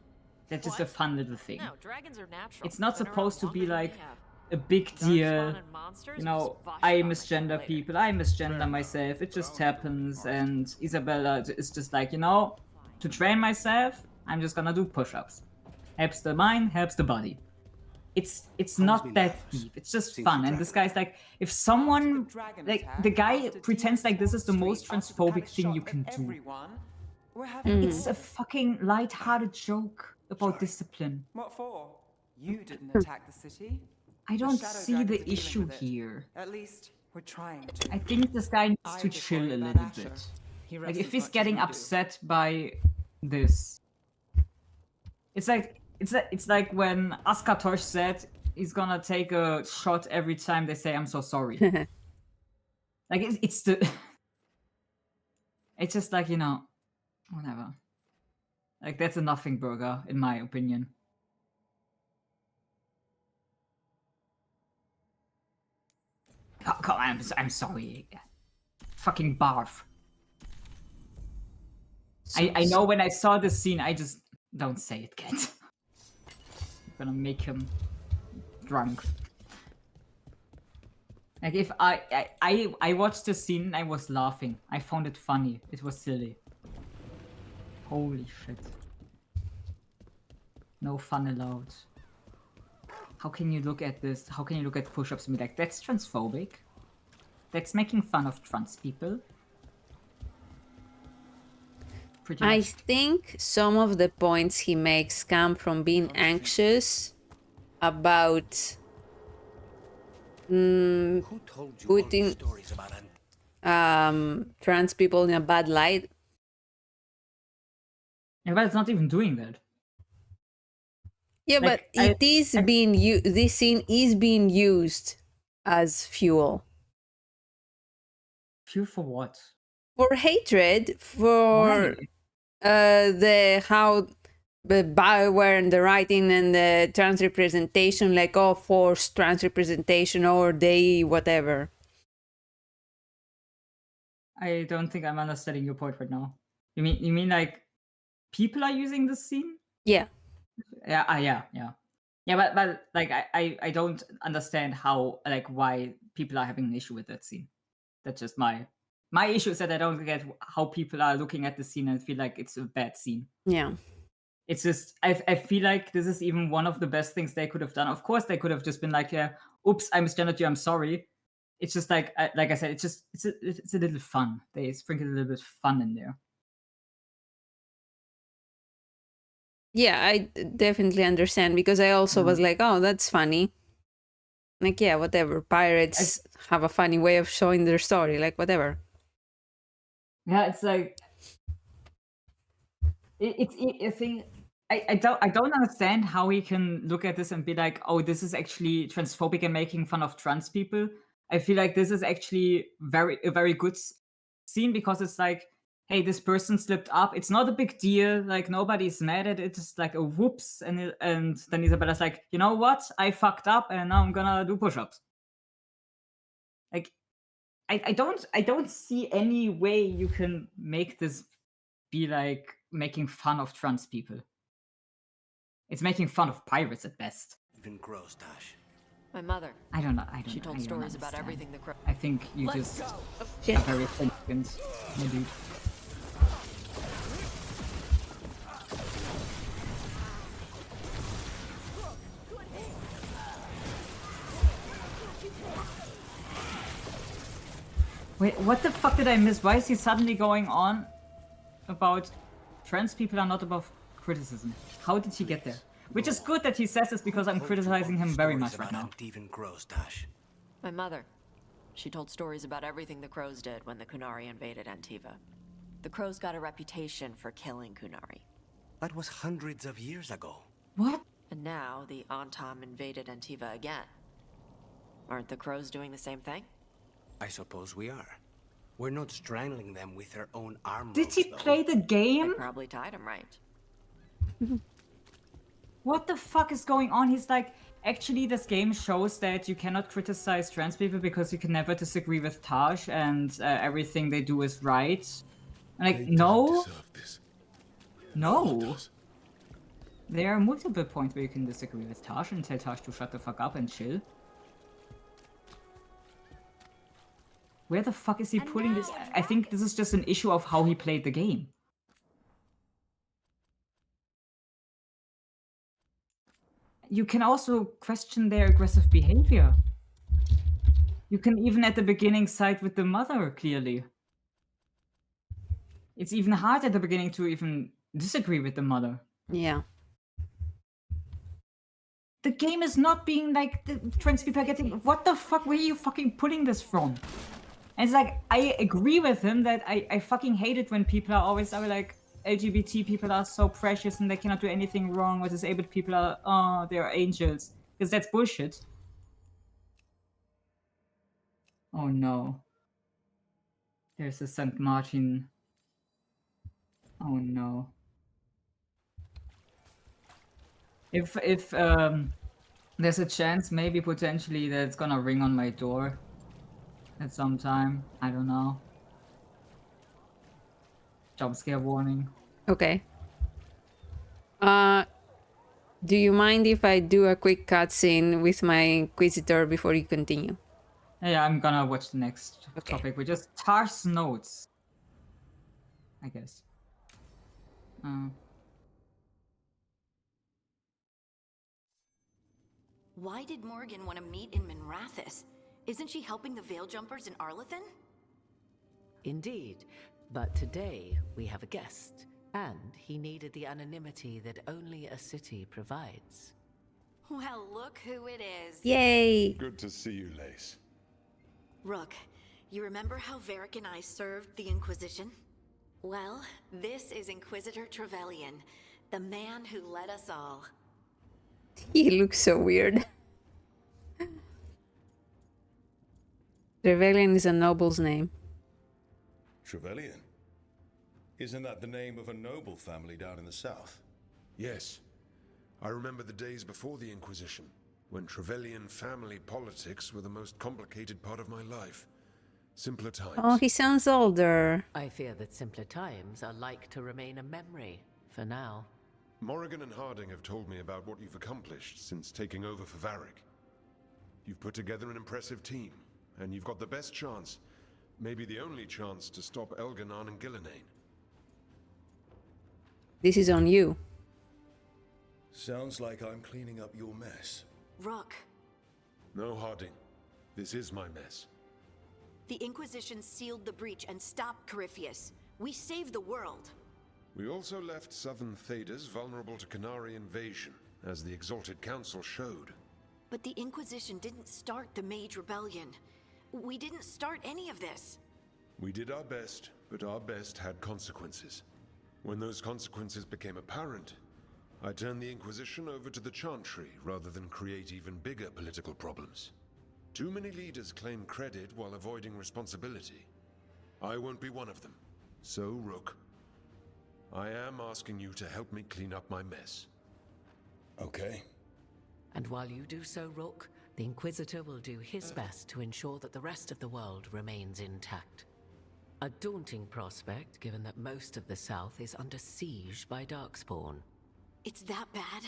that's just a fun little thing. No, dragons are natural. It's not Been around supposed to be longer than like we have. a big deal. Darkspawn and monsters You know, was I Vashon misgender later. people, I misgender myself, it just happens, and Isabella is just like, you know, to train myself, I'm just gonna do push-ups. Helps the mind, helps the body. It's not that deep, it's just fun, and this guy's like, if someone, like, the guy pretends like this is the most transphobic thing you can do. It's a fucking light-hearted joke about discipline. What for? You didn't attack the city. I don't Shadow see dragons the are dealing issue with it. here. At least we're trying to. I think this guy needs I to just chill worry a about little Asher. bit. He Like, rests if as he's much as getting we do. upset by this, it's like it's like when Askatosh said he's gonna take a shot every time they say I'm so sorry. Like it's the it's just like, you know, whatever. Like that's a nothing burger in my opinion. Oh, come on, I'm sorry. Fucking barf. I know when I saw this scene, I just don't say it, kid. I'm gonna make him drunk. Like if I watched the scene and I was laughing. I found it funny. It was silly. Holy shit. No fun allowed. How can you look at this? How can you look at push-ups and be like, that's transphobic? That's making fun of trans people? Pretty I much. think some of the points he makes come from being anxious about Who told you all putting these stories about trans people in a bad light. Yeah, but it's not even doing that. Yeah, Like, but it is being this scene is being used as fuel Fuel for what? for hatred, for the how the Bioware and the writing and the trans representation, like forced trans representation or they whatever. I don't think I'm understanding your point right now. You mean like people are using this scene? Yeah. Yeah, yeah. But like I don't understand how, like, why people are having an issue with that scene. That's just my issue is that I don't get how people are looking at the scene and feel like it's a bad scene. Yeah. It's just I feel like this is even one of the best things they could have done. Of course, they could have just been like, yeah, oops, I misgendered you, I'm sorry. It's just like I said, it's a little fun. They sprinkled a little bit of fun in there. Yeah, I definitely understand because I also was like, oh, that's funny. Like, yeah, whatever. Pirates have a funny way of showing their story, like whatever. Yeah, it's like I think I don't understand how he can look at this and be like, oh, this is actually transphobic and making fun of trans people. I feel like this is actually a very good scene because it's like, hey, this person slipped up. It's not a big deal. Like nobody's mad at it. It's like a whoops, and then Isabella's like, you know what? I fucked up, and now I'm gonna do push-ups. Like, I don't see any way you can make this be like making fun of trans people. It's making fun of pirates at best. Even gross, Dash. My mother. I don't know. She told stories about everything the crow. I think you Let's just go. are very intelligent, my dude. Wait, what the fuck did I miss? Why is he suddenly going on about trans people are not above criticism? How did he get there? Which is good that he says this because I'm criticizing him very much right now. Even gross, Dash. My mother. She told stories about everything the crows did when the qunari invaded Antiva. The crows got a reputation for killing qunari. That was hundreds of years ago. What? And now the Antam invaded Antiva again. Aren't the crows doing the same thing? I suppose we are. We're not strangling them with their own arm Did he ropes, play the game? They probably tied him right. What the fuck is going on? He's like, actually, this game shows that you cannot criticize trans people because you can never disagree with Taj and everything they do is right. And like, no. No. There are multiple points where you can disagree with Taj and tell Taj to shut the fuck up and chill. Where the fuck is he pulling this? I think this is just an issue of how he played the game. You can also question their aggressive behavior. You can even at the beginning side with the mother, clearly. It's even hard at the beginning to even disagree with the mother. Yeah. The game is not being like the trans people are getting. What the fuck? Where are you fucking pulling this from? And it's like, I agree with him that I fucking hate it when people are always like, LGBT people are so precious and they cannot do anything wrong, or disabled people are, oh, they're angels. Because that's bullshit. Oh no. There's a St. Martin. Oh no. If there's a chance, maybe potentially, that it's gonna ring on my door at some time. I don't know. Jump scare warning. Okay. Do you mind if I do a quick cutscene with my Inquisitor before you continue? Yeah, I'm gonna watch the next topic, which is Tar's notes. I guess. Why did Morgan want to meet in Minrathous? Isn't she helping the Veil Jumpers in Arlathan? Indeed, but today we have a guest, and he needed the anonymity that only a city provides. Well, look who it is. Yay! Good to see you, Lace. Rook, you remember how Varric and I served the Inquisition? Well, this is Inquisitor Trevelyan, the man who led us all. He looks so weird. Trevelyan is a noble's name. Trevelyan? Isn't that the name of a noble family down in the south? Yes. I remember the days before the Inquisition, when Trevelyan family politics were the most complicated part of my life. Simpler times. Oh, he sounds older. I fear that simpler times are like to remain a memory, for now. Morrigan and Harding have told me about what you've accomplished since taking over for Varric. You've put together an impressive team, and you've got the best chance, maybe the only chance, to stop Elganon and Gillenane. This is on you. Sounds like I'm cleaning up your mess. Rook. No, Harding. This is my mess. The Inquisition sealed the breach and stopped Corypheus. We saved the world. We also left southern Thedas vulnerable to qunari invasion, as the Exalted Council showed. But the Inquisition didn't start the Mage Rebellion. We didn't start any of this. We did our best, but our best had consequences. When those consequences became apparent, I turned the Inquisition over to the Chantry rather than create even bigger political problems. Too many leaders claim credit while avoiding responsibility. I won't be one of them. So, Rook, I am asking you to help me clean up my mess. Okay. And while you do so, Rook, the Inquisitor will do his best to ensure that the rest of the world remains intact. A daunting prospect, given that most of the South is under siege by Darkspawn. It's that bad?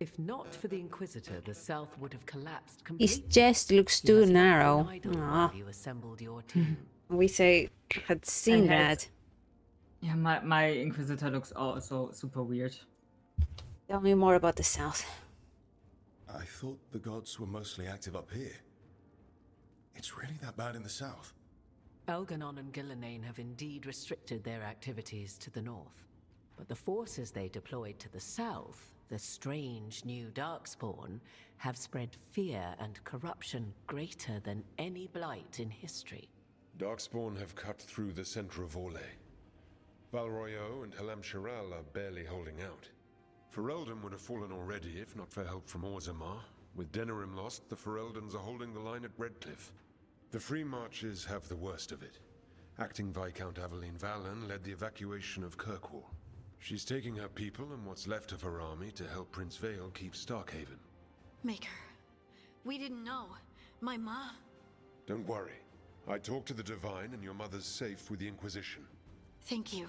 If not for the Inquisitor, the South would have collapsed completely. His chest looks too narrow. While you assembled your team. Wish I had seen that. Yeah, my Inquisitor looks also super weird. Tell me more about the South. I thought the gods were mostly active up here. It's really that bad in the south? Elganon and Gillenane have indeed restricted their activities to the north. But the forces they deployed to the south, the strange new Darkspawn, have spread fear and corruption greater than any blight in history. Darkspawn have cut through the center of Orlais. Valroyo and Halam Shiral are barely holding out. Ferelden would have fallen already if not for help from Orzammar. With Denerim lost, the Fereldans are holding the line at Redcliffe. The Free Marches have the worst of it. Acting Viscount Aveline Valen led the evacuation of Kirkwall. She's taking her people and what's left of her army to help Prince Vale keep Starkhaven. Maker, we didn't know. My ma... Don't worry. I talked to the Divine and your mother's safe with the Inquisition. Thank you.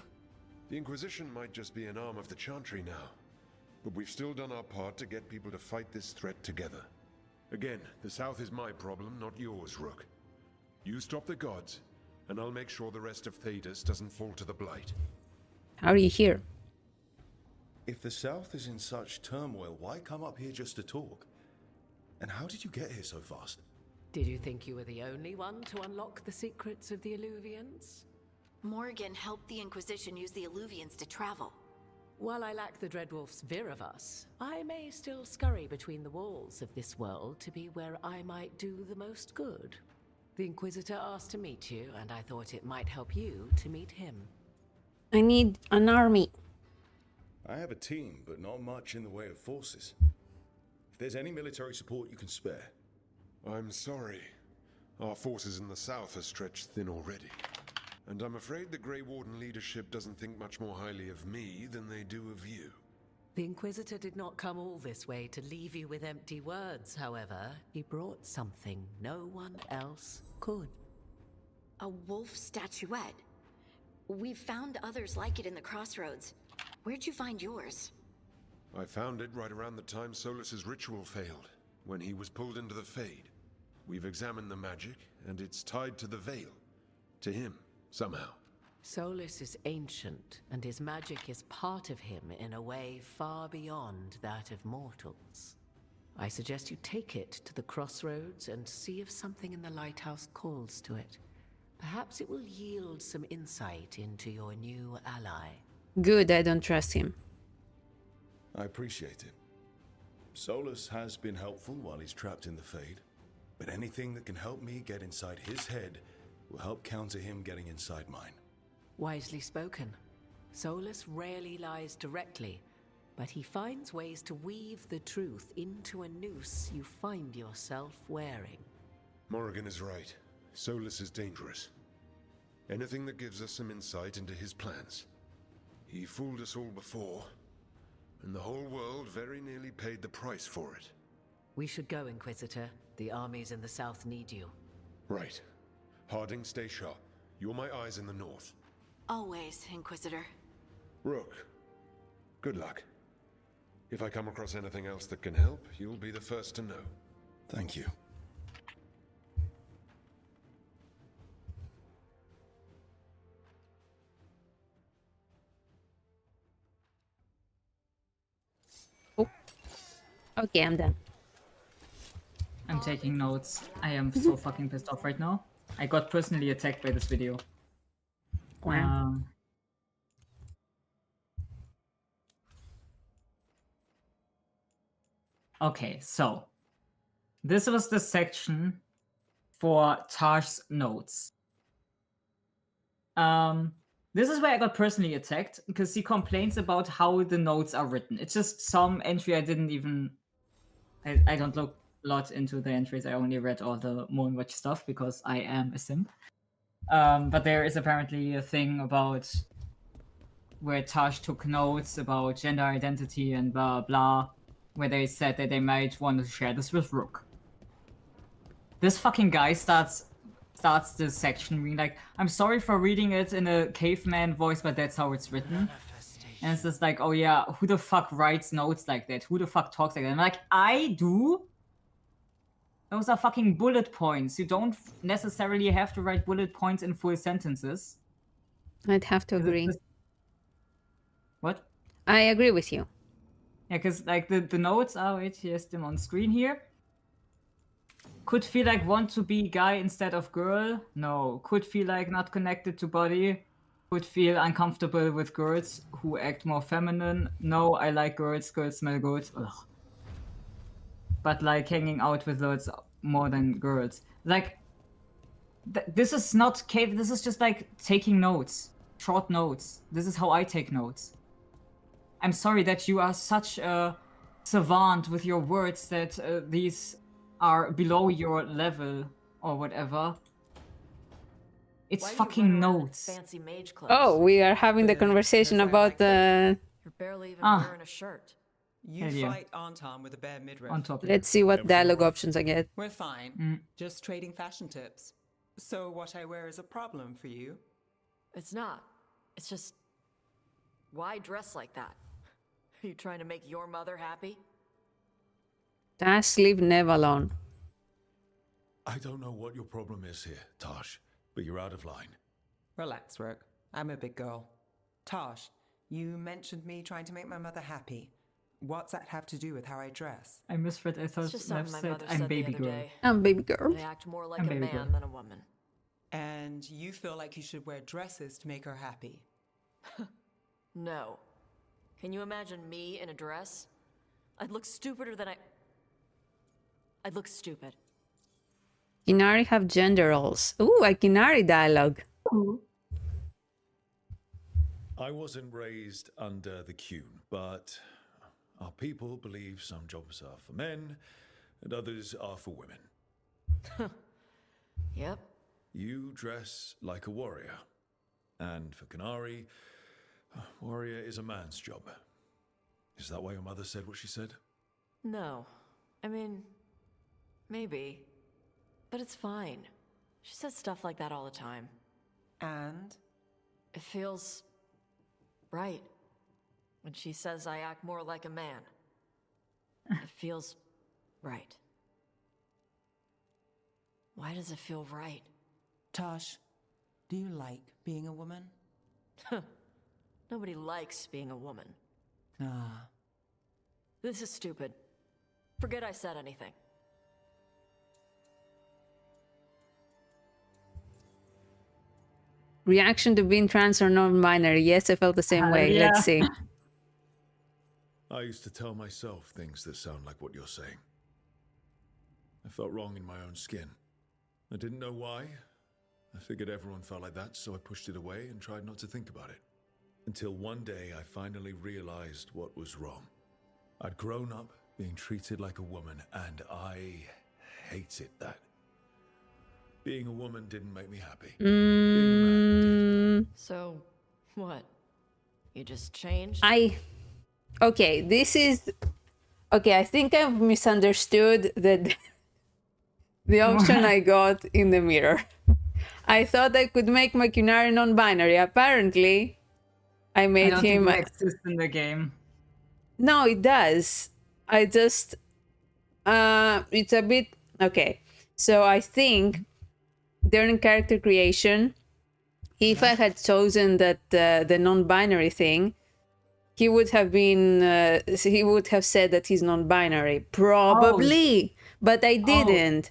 The Inquisition might just be an arm of the Chantry now. But we've still done our part to get people to fight this threat together. Again, the South is my problem, not yours, Rook. You stop the gods, and I'll make sure the rest of Thedas doesn't fall to the Blight. How are you here? If the South is in such turmoil, why come up here just to talk? And how did you get here so fast? Did you think you were the only one to unlock the secrets of the Illuvians? Morgan helped the Inquisition use the Illuvians to travel. While I lack the Dreadwolf's Viravus, I may still scurry between the walls of this world to be where I might do the most good. The Inquisitor asked to meet you, and I thought it might help you to meet him. I need an army. I have a team, but not much in the way of forces. If there's any military support you can spare. I'm sorry. Our forces in the south are stretched thin already. And I'm afraid the Grey Warden leadership doesn't think much more highly of me than they do of you. The Inquisitor did not come all this way to leave you with empty words, however. He brought something no one else could. A wolf statuette. We've found others like it in the crossroads. Where'd you find yours? I found it right around the time Solus's ritual failed, when he was pulled into the Fade. We've examined the magic, and it's tied to the Veil. To him. Somehow. Solus is ancient, and his magic is part of him in a way far beyond that of mortals. I suggest you take it to the crossroads and see if something in the lighthouse calls to it. Perhaps it will yield some insight into your new ally. Good, I don't trust him. I appreciate it. Solus has been helpful while he's trapped in the Fade, but anything that can help me get inside his head will help counter him getting inside mine. Wisely spoken. Solus rarely lies directly, but he finds ways to weave the truth into a noose you find yourself wearing. Morrigan is right. Solus is dangerous. Anything that gives us some insight into his plans. He fooled us all before, and the whole world very nearly paid the price for it. We should go, Inquisitor. The armies in the south need you. Right. Harding, stay sharp. You're my eyes in the north. Always, Inquisitor. Rook, good luck. If I come across anything else that can help, you'll be the first to know. Thank you. Oh. Okay, I'm done. I'm taking notes. I am so fucking pissed off right now. I got personally attacked by this video. Wow. Okay, so this was the section for Tarsh's notes. This is where I got personally attacked, because he complains about how the notes are written. It's just some entry I didn't even... I don't look a lot into the entries. I only read all the Moonwatch stuff, because I am a simp. But there is apparently a thing about where Tash took notes about gender identity and blah blah, where they said that they might want to share this with Rook. This fucking guy starts this section being like, I'm sorry for reading it in a caveman voice, but that's how it's written. And it's just like, oh yeah, who the fuck writes notes like that? Who the fuck talks like that? I'm like, I do? Those are fucking bullet points. You don't necessarily have to write bullet points in full sentences. I'd have to agree. What? I agree with you. Yeah, because like the notes are, wait, here's them on screen here. Could feel like want to be guy instead of girl. No. Could feel like not connected to body. Could feel uncomfortable with girls who act more feminine. No, I like girls. Girls smell good. Ugh. But like hanging out with girls more than girls. Like, this is not cave. This is just like taking notes. Short notes. This is how I take notes. I'm sorry that you are such a savant with your words that these are below your level or whatever. It's fucking notes. Fancy mage clothes? Oh, we are having the conversation about the... You're barely even wearing a shirt. You Hell yeah. fight Anton with a bare midriff. On top. Let's see what dialogue options I get. We're fine. Just trading fashion tips. So what I wear is a problem for you? It's not. It's just... Why dress like that? Are you trying to make your mother happy? Tash, leave Nev alone. I don't know what your problem is here, Tosh, but you're out of line. Relax, Rook. I'm a big girl. Tosh, you mentioned me trying to make my mother happy. What's that have to do with how I dress? I misread. I thought It's just something my said, mother I'm said baby the other girl. day. I'm baby girl. I act more like I'm a baby man girl. than a woman. And you feel like you should wear dresses to make her happy? No. Can you imagine me in a dress? I'd look stupider than I'd look stupid. Qunari have gender roles. Ooh, a Qunari dialogue. I wasn't raised under the Qun, but our people believe some jobs are for men and others are for women. Yep. You dress like a warrior. And for Qunari, warrior is a man's job. Is that why your mother said what she said? No. I mean, maybe. But it's fine. She says stuff like that all the time. And? It feels... right. When she says I act more like a man. It feels... right. Why does it feel right? Tosh, do you like being a woman? Nobody likes being a woman. Ah. This is stupid. Forget I said anything. Reaction to being trans or non-binary. Yes, I felt the same way. Yeah. Let's see. I used to tell myself things that sound like what you're saying. I felt wrong in my own skin. I didn't know why. I figured everyone felt like that, so I pushed it away and tried not to think about it. Until one day I finally realized what was wrong. I'd grown up being treated like a woman, and I hated that. Being a woman didn't make me happy. Being a man did. So, what? You just changed? Okay, this is... Okay, I think I've misunderstood the option I got in the mirror. I thought I could make my qunari non-binary. Apparently, I made I don't him... think it exists in the game. No, it does. I just... it's a bit... Okay, so I think during character creation, if I had chosen that the non-binary thing, he would have been... he would have said that he's non-binary. Probably. But I didn't.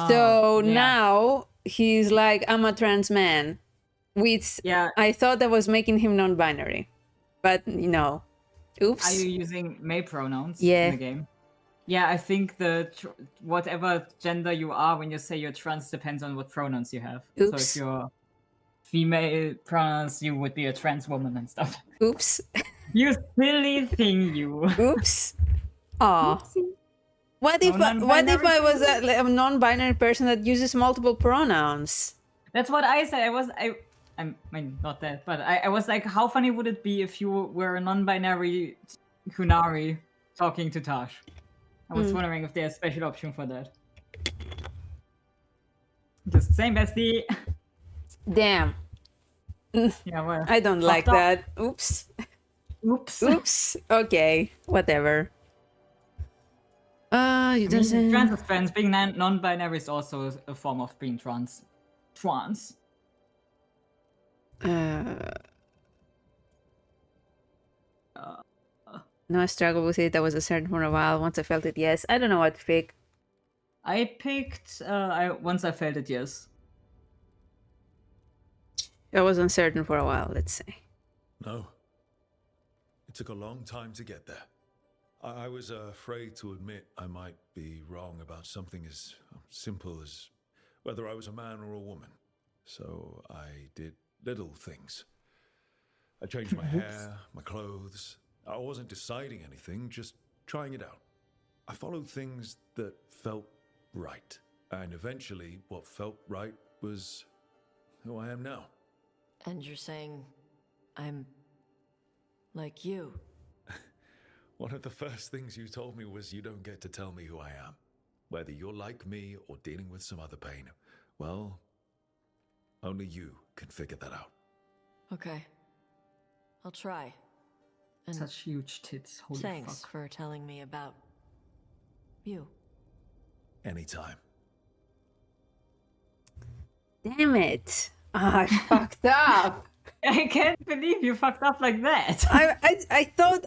So yeah. now he's like, I'm a trans man. Which I thought that was making him non-binary. But no. Oops. Are you using May pronouns Yeah. in the game? Yeah, I think whatever gender you are when you say you're trans depends on what pronouns you have. Oops. So if you're female pronouns, you would be a trans woman and stuff. Oops. You silly thing, you. Oops. Aw. Oopsie. What No if non-binary I was people? a non-binary person that uses multiple pronouns? That's what I said. I mean, not that, but I was like, how funny would it be if you were a non-binary qunari talking to Tosh? I was wondering if there's a special option for that. Just same bestie. Damn. Yeah, well. I don't like up. that. Oops. Oops. Oops. Okay. Whatever. You I mean, doesn't. trans is trans. Being non-binary is also a form of being trans. Trans. No, I struggled with it. I was uncertain for a while. Once I felt it, yes. I don't know what to pick. I picked. Once I felt it, yes. I was uncertain for a while, let's say. No. It took a long time to get there. I was afraid to admit I might be wrong about something as simple as whether I was a man or a woman. So I did little things. I changed my hair, my clothes. I wasn't deciding anything, just trying it out. I followed things that felt right. And eventually, what felt right was who I am now. And you're saying I'm like you? One of the first things you told me was you don't get to tell me who I am. Whether you're like me or dealing with some other pain. Well, only you can figure that out. Okay. I'll try. And Such huge tits. Holy thanks fuck. for telling me about you. Anytime. Damn it. I fucked up. I can't believe you fucked up like that. I thought...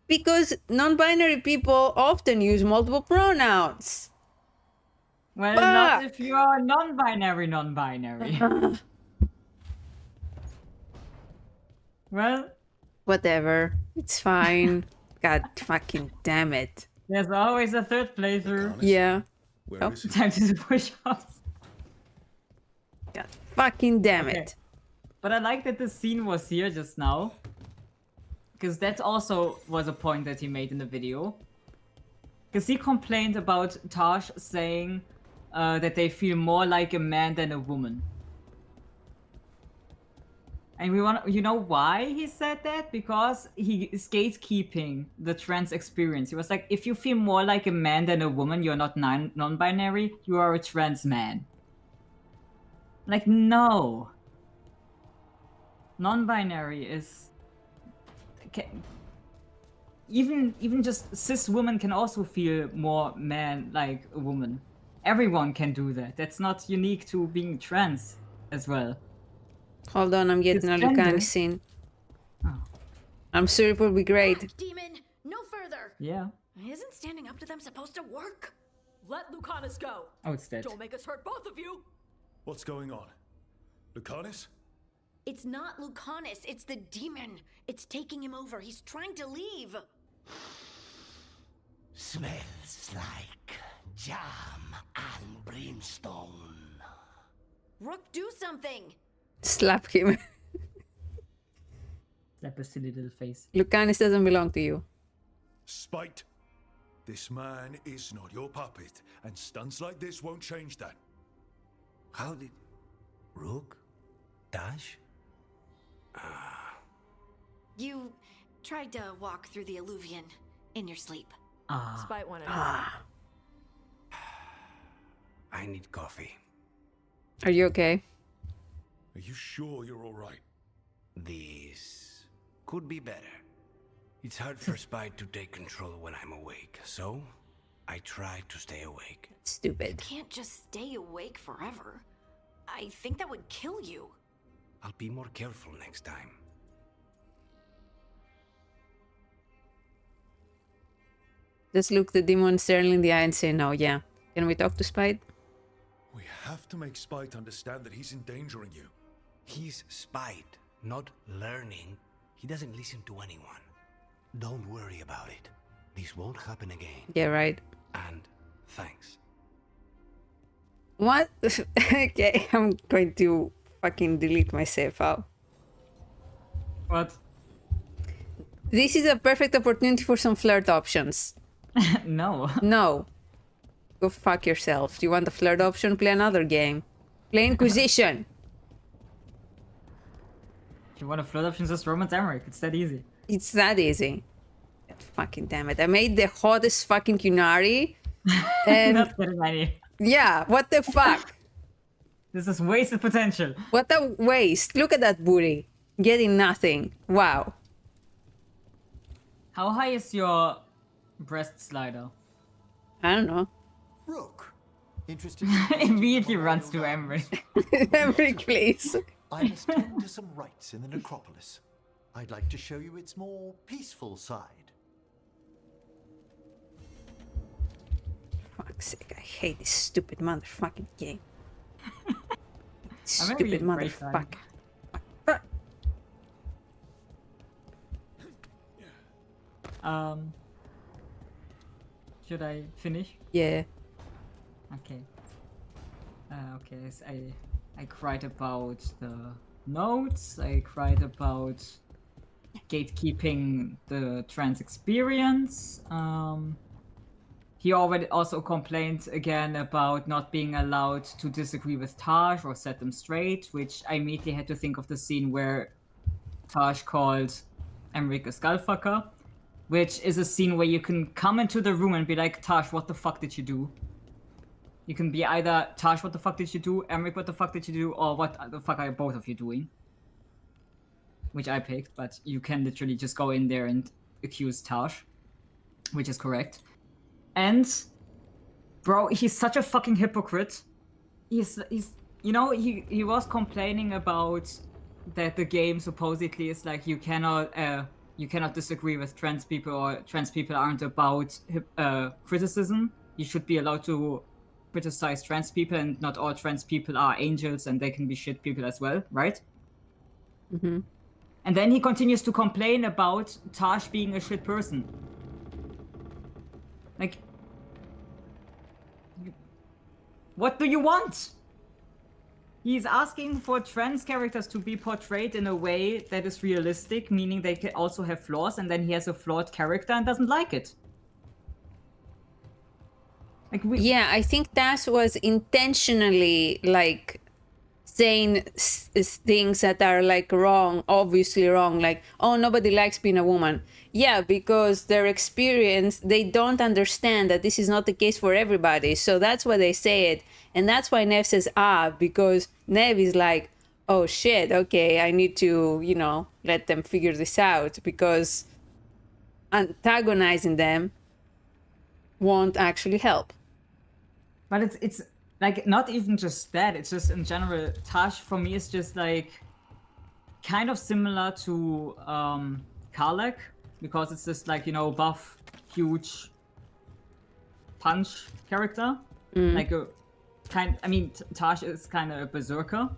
Because non-binary people often use multiple pronouns. Well, not if you are non-binary. Well, whatever. It's fine. God fucking damn it. There's always a third playthrough. Yeah. Where is he? Time to do push-ups. God fucking damn it. But I like that the scene was here just now. Because that also was a point that he made in the video. Because he complained about Tosh saying that they feel more like a man than a woman. And you know why he said that? Because he is gatekeeping the trans experience. He was like, if you feel more like a man than a woman, you're not non-binary, you are a trans man. Like, no. Non-binary is... Even just cis women can also feel more man like a woman. Everyone can do that. That's not unique to being trans as well. Hold on, I'm getting a Lucanis scene. Oh. I'm sure it will be great. Back, demon! No further! Yeah. Isn't standing up to them supposed to work? Let Lucanis go. Oh, it's dead. Don't make us hurt both of you. What's going on? Lucanis? It's not Lucanis, it's the demon. It's taking him over. He's trying to leave. Smells like jam and brimstone. Rook, do something! Slap him. Slap a silly little face. Lucanis doesn't belong to you. Spite. This man is not your puppet, and stunts like this won't change that. How did... Rook? Dash? You tried to walk through the Alluvion in your sleep. Spite wanted I need coffee. Are you okay? Are you sure you're all right? This could be better. It's hard for Spite to take control when I'm awake, so I try to stay awake. Stupid. You can't just stay awake forever. I think that would kill you. I'll be more careful next time. Just look the demon sternly in the eye and say no, yeah. Can we talk to Spite? We have to make Spite understand that he's endangering you. He's Spite, not learning. He doesn't listen to anyone. Don't worry about it. This won't happen again. Yeah, right. And thanks. What? Okay, I'm going to fucking delete my save file. What? This is a perfect opportunity for some flirt options. No. No. Go fuck yourself. Do you want the flirt option? Play another game. Play Inquisition. If you want a flirt option, just romance Emmerich. It's that easy. It's that easy. God fucking damn it. I made the hottest fucking qunari. And Not getting any. yeah, what the fuck? This is wasted potential. What a waste. Look at that booty. Getting nothing. Wow. How high is your breast slider? I don't know. Rook, interested? Immediately runs to Emmerich. Emmerich, please. I must tend to some rites in the necropolis. I'd like to show you its more peaceful side. Fuck's sake, I hate this stupid motherfucking game. I'm Stupid motherfucker. Should I finish? Yeah. Okay. Okay, so I cried about the notes, I cried about gatekeeping the trans experience. He already also complained again about not being allowed to disagree with Taj or set them straight, which I immediately had to think of the scene where Taj called Emmerich a skullfucker, which is a scene where you can come into the room and be like, Taj, what the fuck did you do? You can be either, Taj, what the fuck did you do? Emmerich, what the fuck did you do? Or what the fuck are both of you doing? Which I picked, but you can literally just go in there and accuse Taj, which is correct. And, bro, he's such a fucking hypocrite. He's you know, he was complaining about that the game supposedly is like you cannot disagree with trans people, or trans people aren't about criticism. You should be allowed to criticize trans people, and not all trans people are angels, and they can be shit people as well, right? Mm-hmm. And then he continues to complain about Taj being a shit person. Like, what do you want? He's asking for trans characters to be portrayed in a way that is realistic, meaning they can also have flaws, and then he has a flawed character and doesn't like it. Like yeah, I think Tash was intentionally like saying things that are like wrong, obviously wrong, like, oh, nobody likes being a woman. Yeah, because their experience, they don't understand that this is not the case for everybody. So that's why they say it. And that's why Nev says, because Nev is like, oh shit, okay, I need to, you know, let them figure this out, because antagonizing them won't actually help. But it's like, not even just that, it's just in general, Tash for me is just like kind of similar to Karlach, because it's just like, you know, buff, huge punch character. Like a kind, I mean, Tash is kind of a berserker.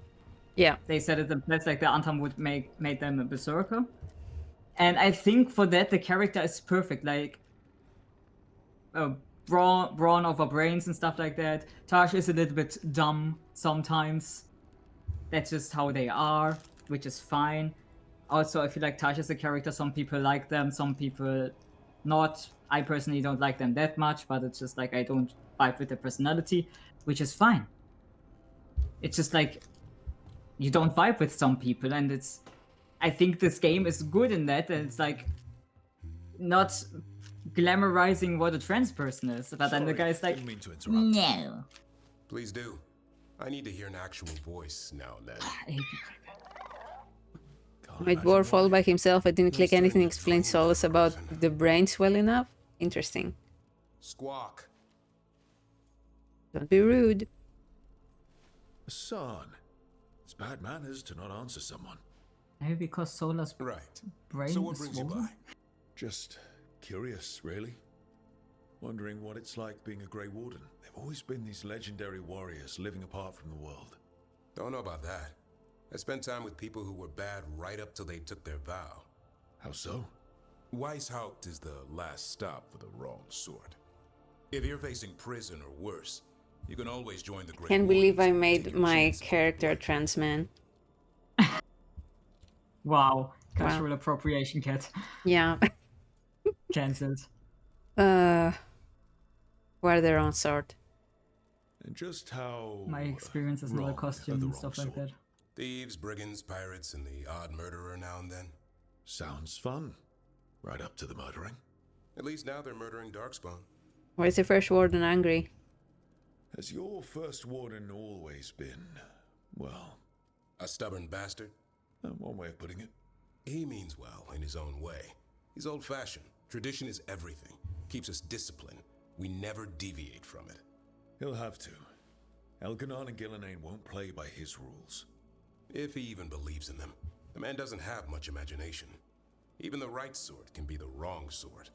Yeah. They said it the best, like the Antam would made them a berserker. And I think for that, the character is perfect, like brawn over brains and stuff like that. Tash is a little bit dumb sometimes. That's just how they are, which is fine. Also, I feel like Tash is a character, some people like them, some people not. I personally don't like them that much, but it's just like I don't vibe with their personality, which is fine. It's just like you don't vibe with some people, and it's, I think this game is good in that, and it's like not glamorizing what a trans person is, but then the guy's like, didn't mean to interrupt. no. Please do. I need to hear an actual voice now and then. My dwarf all by himself. I didn't click anything explain Solus about the brains well enough. Interesting. Squawk. Don't be rude. Son, it's bad manners to not answer someone. Maybe because Solar's right. brain So what is brings you swollen? by? Just curious, really. Wondering what it's like being a Grey Warden. There've always been these legendary warriors living apart from the world. Don't know about that. I spent time with people who were bad right up till they took their vow. How so? Weishaupt is the last stop for the wrong sort. If you're facing prison or worse, You can always join the Great Can't believe I Wardens and made take your my chances. character a trans man. Wow. Cultural appropriation, cat. Yeah. Cancelled. Wear their own sword. And just how My experience is not a costume and stuff like that. Thieves, brigands, pirates, and the odd murderer now and then. Sounds fun. Right up to the murdering. At least now they're murdering Darkspawn. Why is the first warden angry? Has your first warden always been, well... A stubborn bastard? One way of putting it. He means well in his own way. He's old-fashioned. Tradition is everything. Keeps us disciplined. We never deviate from it. He'll have to. Elganon and Gillenane won't play by his rules. If he even believes in them. The man doesn't have much imagination. Even the right sort can be the wrong sort.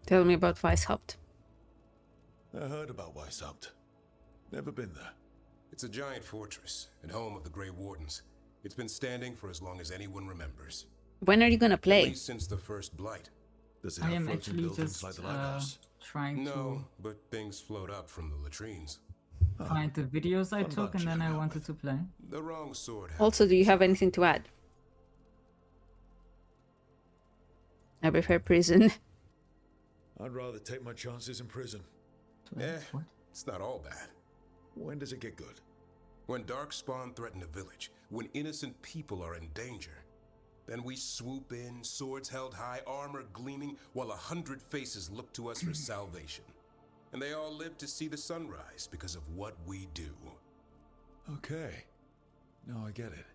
Tell me about Weishaupt. I heard about Weishaupt. Never been there. It's a giant fortress and home of the Grey Wardens. It's been standing for as long as anyone remembers. When are you gonna play? At least since the first blight. Does it I have am floating actually buildings just like the lighthouse? trying No, but things float up from the latrines. to find the videos I took, and then I wanted to play. The wrong sword. Also, do you have anything to add? I prefer prison. I'd rather take my chances in prison. It's not all bad. When does it get good? When Darkspawn threaten a village, when innocent people are in danger. Then we swoop in, swords held high, armor gleaming, while 100 faces look to us for salvation. And they all live to see the sunrise because of what we do. Okay. Now I get it.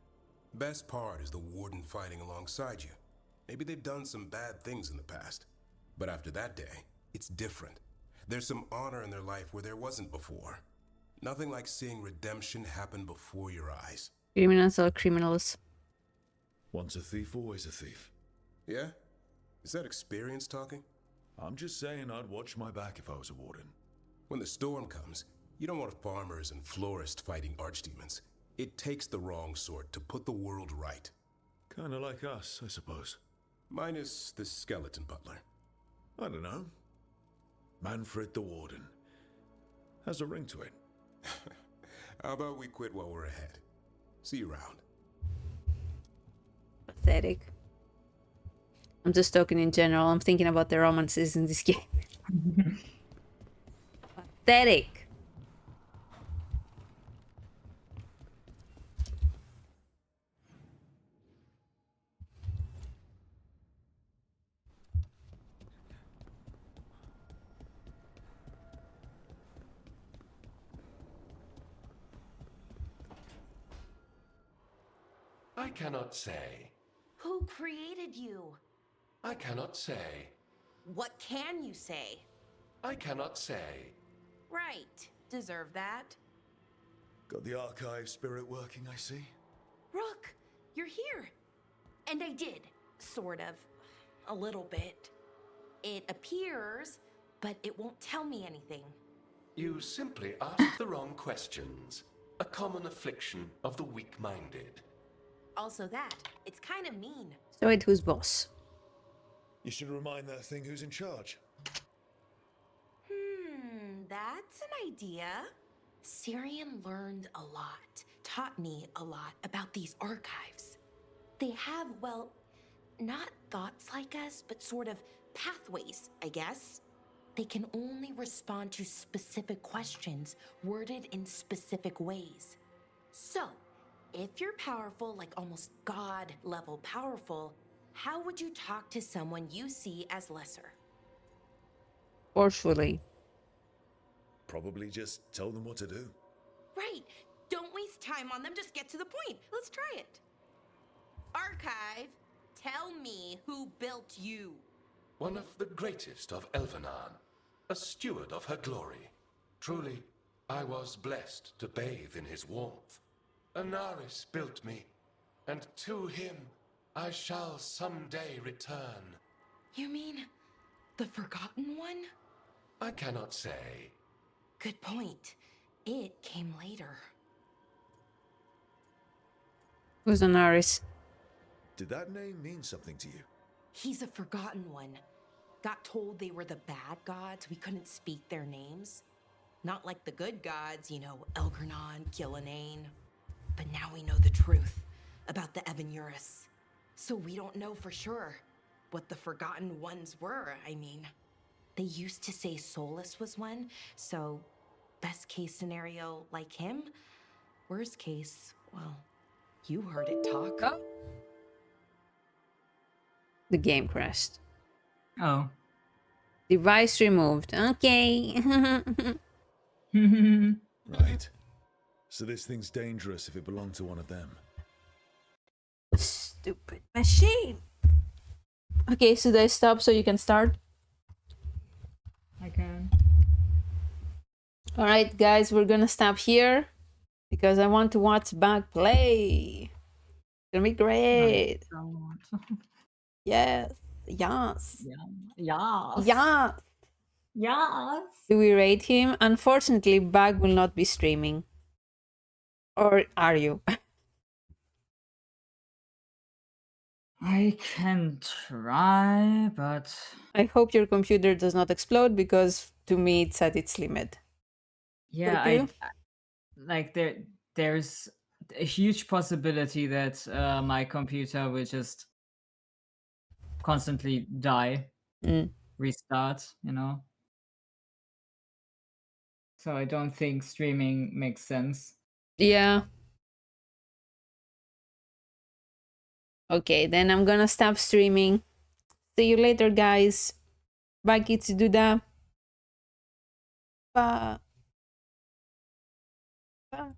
Best part is the warden fighting alongside you. Maybe they've done some bad things in the past. But after that day, it's different. There's some honor in their life where there wasn't before. Nothing like seeing redemption happen before your eyes. Criminals are criminals. Once a thief, always a thief. Yeah? Is that experience talking? I'm just saying I'd watch my back if I was a warden. When the storm comes, you don't want farmers and florists fighting archdemons. It takes the wrong sort to put the world right. Kinda like us, I suppose. Minus the skeleton butler. I don't know. Manfred the Warden. Has a ring to it. How about we quit while we're ahead? See you around. Pathetic. I'm just talking in general. I'm thinking about the romances in this game. Pathetic. I cannot say. Who created you? I cannot say. What can you say? I cannot say. Right. Deserve that. Got the archive spirit working, I see. Rook, you're here. And I did. Sort of. A little bit. It appears, but it won't tell me anything. You simply ask the wrong questions. A common affliction of the weak-minded. Also that, it's kind of mean. So wait, who's boss? You should remind that thing who's in charge. That's an idea. Syrian learned a lot, taught me a lot about these archives. They have, well, not thoughts like us, but sort of pathways, I guess. They can only respond to specific questions worded in specific ways. So, if you're powerful, like almost God-level powerful, how would you talk to someone you see as lesser? Forcefully. Probably just tell them what to do. Right. Don't waste time on them, just get to the point. Let's try it. Archive, tell me who built you. One of the greatest of Elvenan, a steward of her glory. Truly, I was blessed to bathe in his warmth. Anaris built me, and to him I shall someday return. You mean the Forgotten One? I cannot say. Good point. It came later. Who's Anaris? Did that name mean something to you? He's a Forgotten One. Got told they were the bad gods, we couldn't speak their names. Not like the good gods, you know, Elgernon, Gillenane. But now we know the truth about the Evan Urus. So we don't know for sure what the Forgotten Ones were, I mean. They used to say Solus was one, so best case scenario like him. Worst case, well, you heard it talk. Oh. The game crashed. Oh. Device removed. Okay. Right. So this thing's dangerous if it belonged to one of them. Stupid machine. Okay, should I stop so you can start? I can. Alright, guys, we're gonna stop here because I want to watch Bug play. It's gonna be great. Yes. Yes. Yes. Yes. Yes. Do we rate him? Unfortunately, Bug will not be streaming. Or are you? I can try, but I hope your computer does not explode because to me it's at its limit. yeah, Could you? like there's a huge possibility that my computer will just constantly die, restart, you know. So I don't think streaming makes sense. Yeah. Okay, then I'm gonna stop streaming. See you later, guys. Bye, kids. Do that. Bye.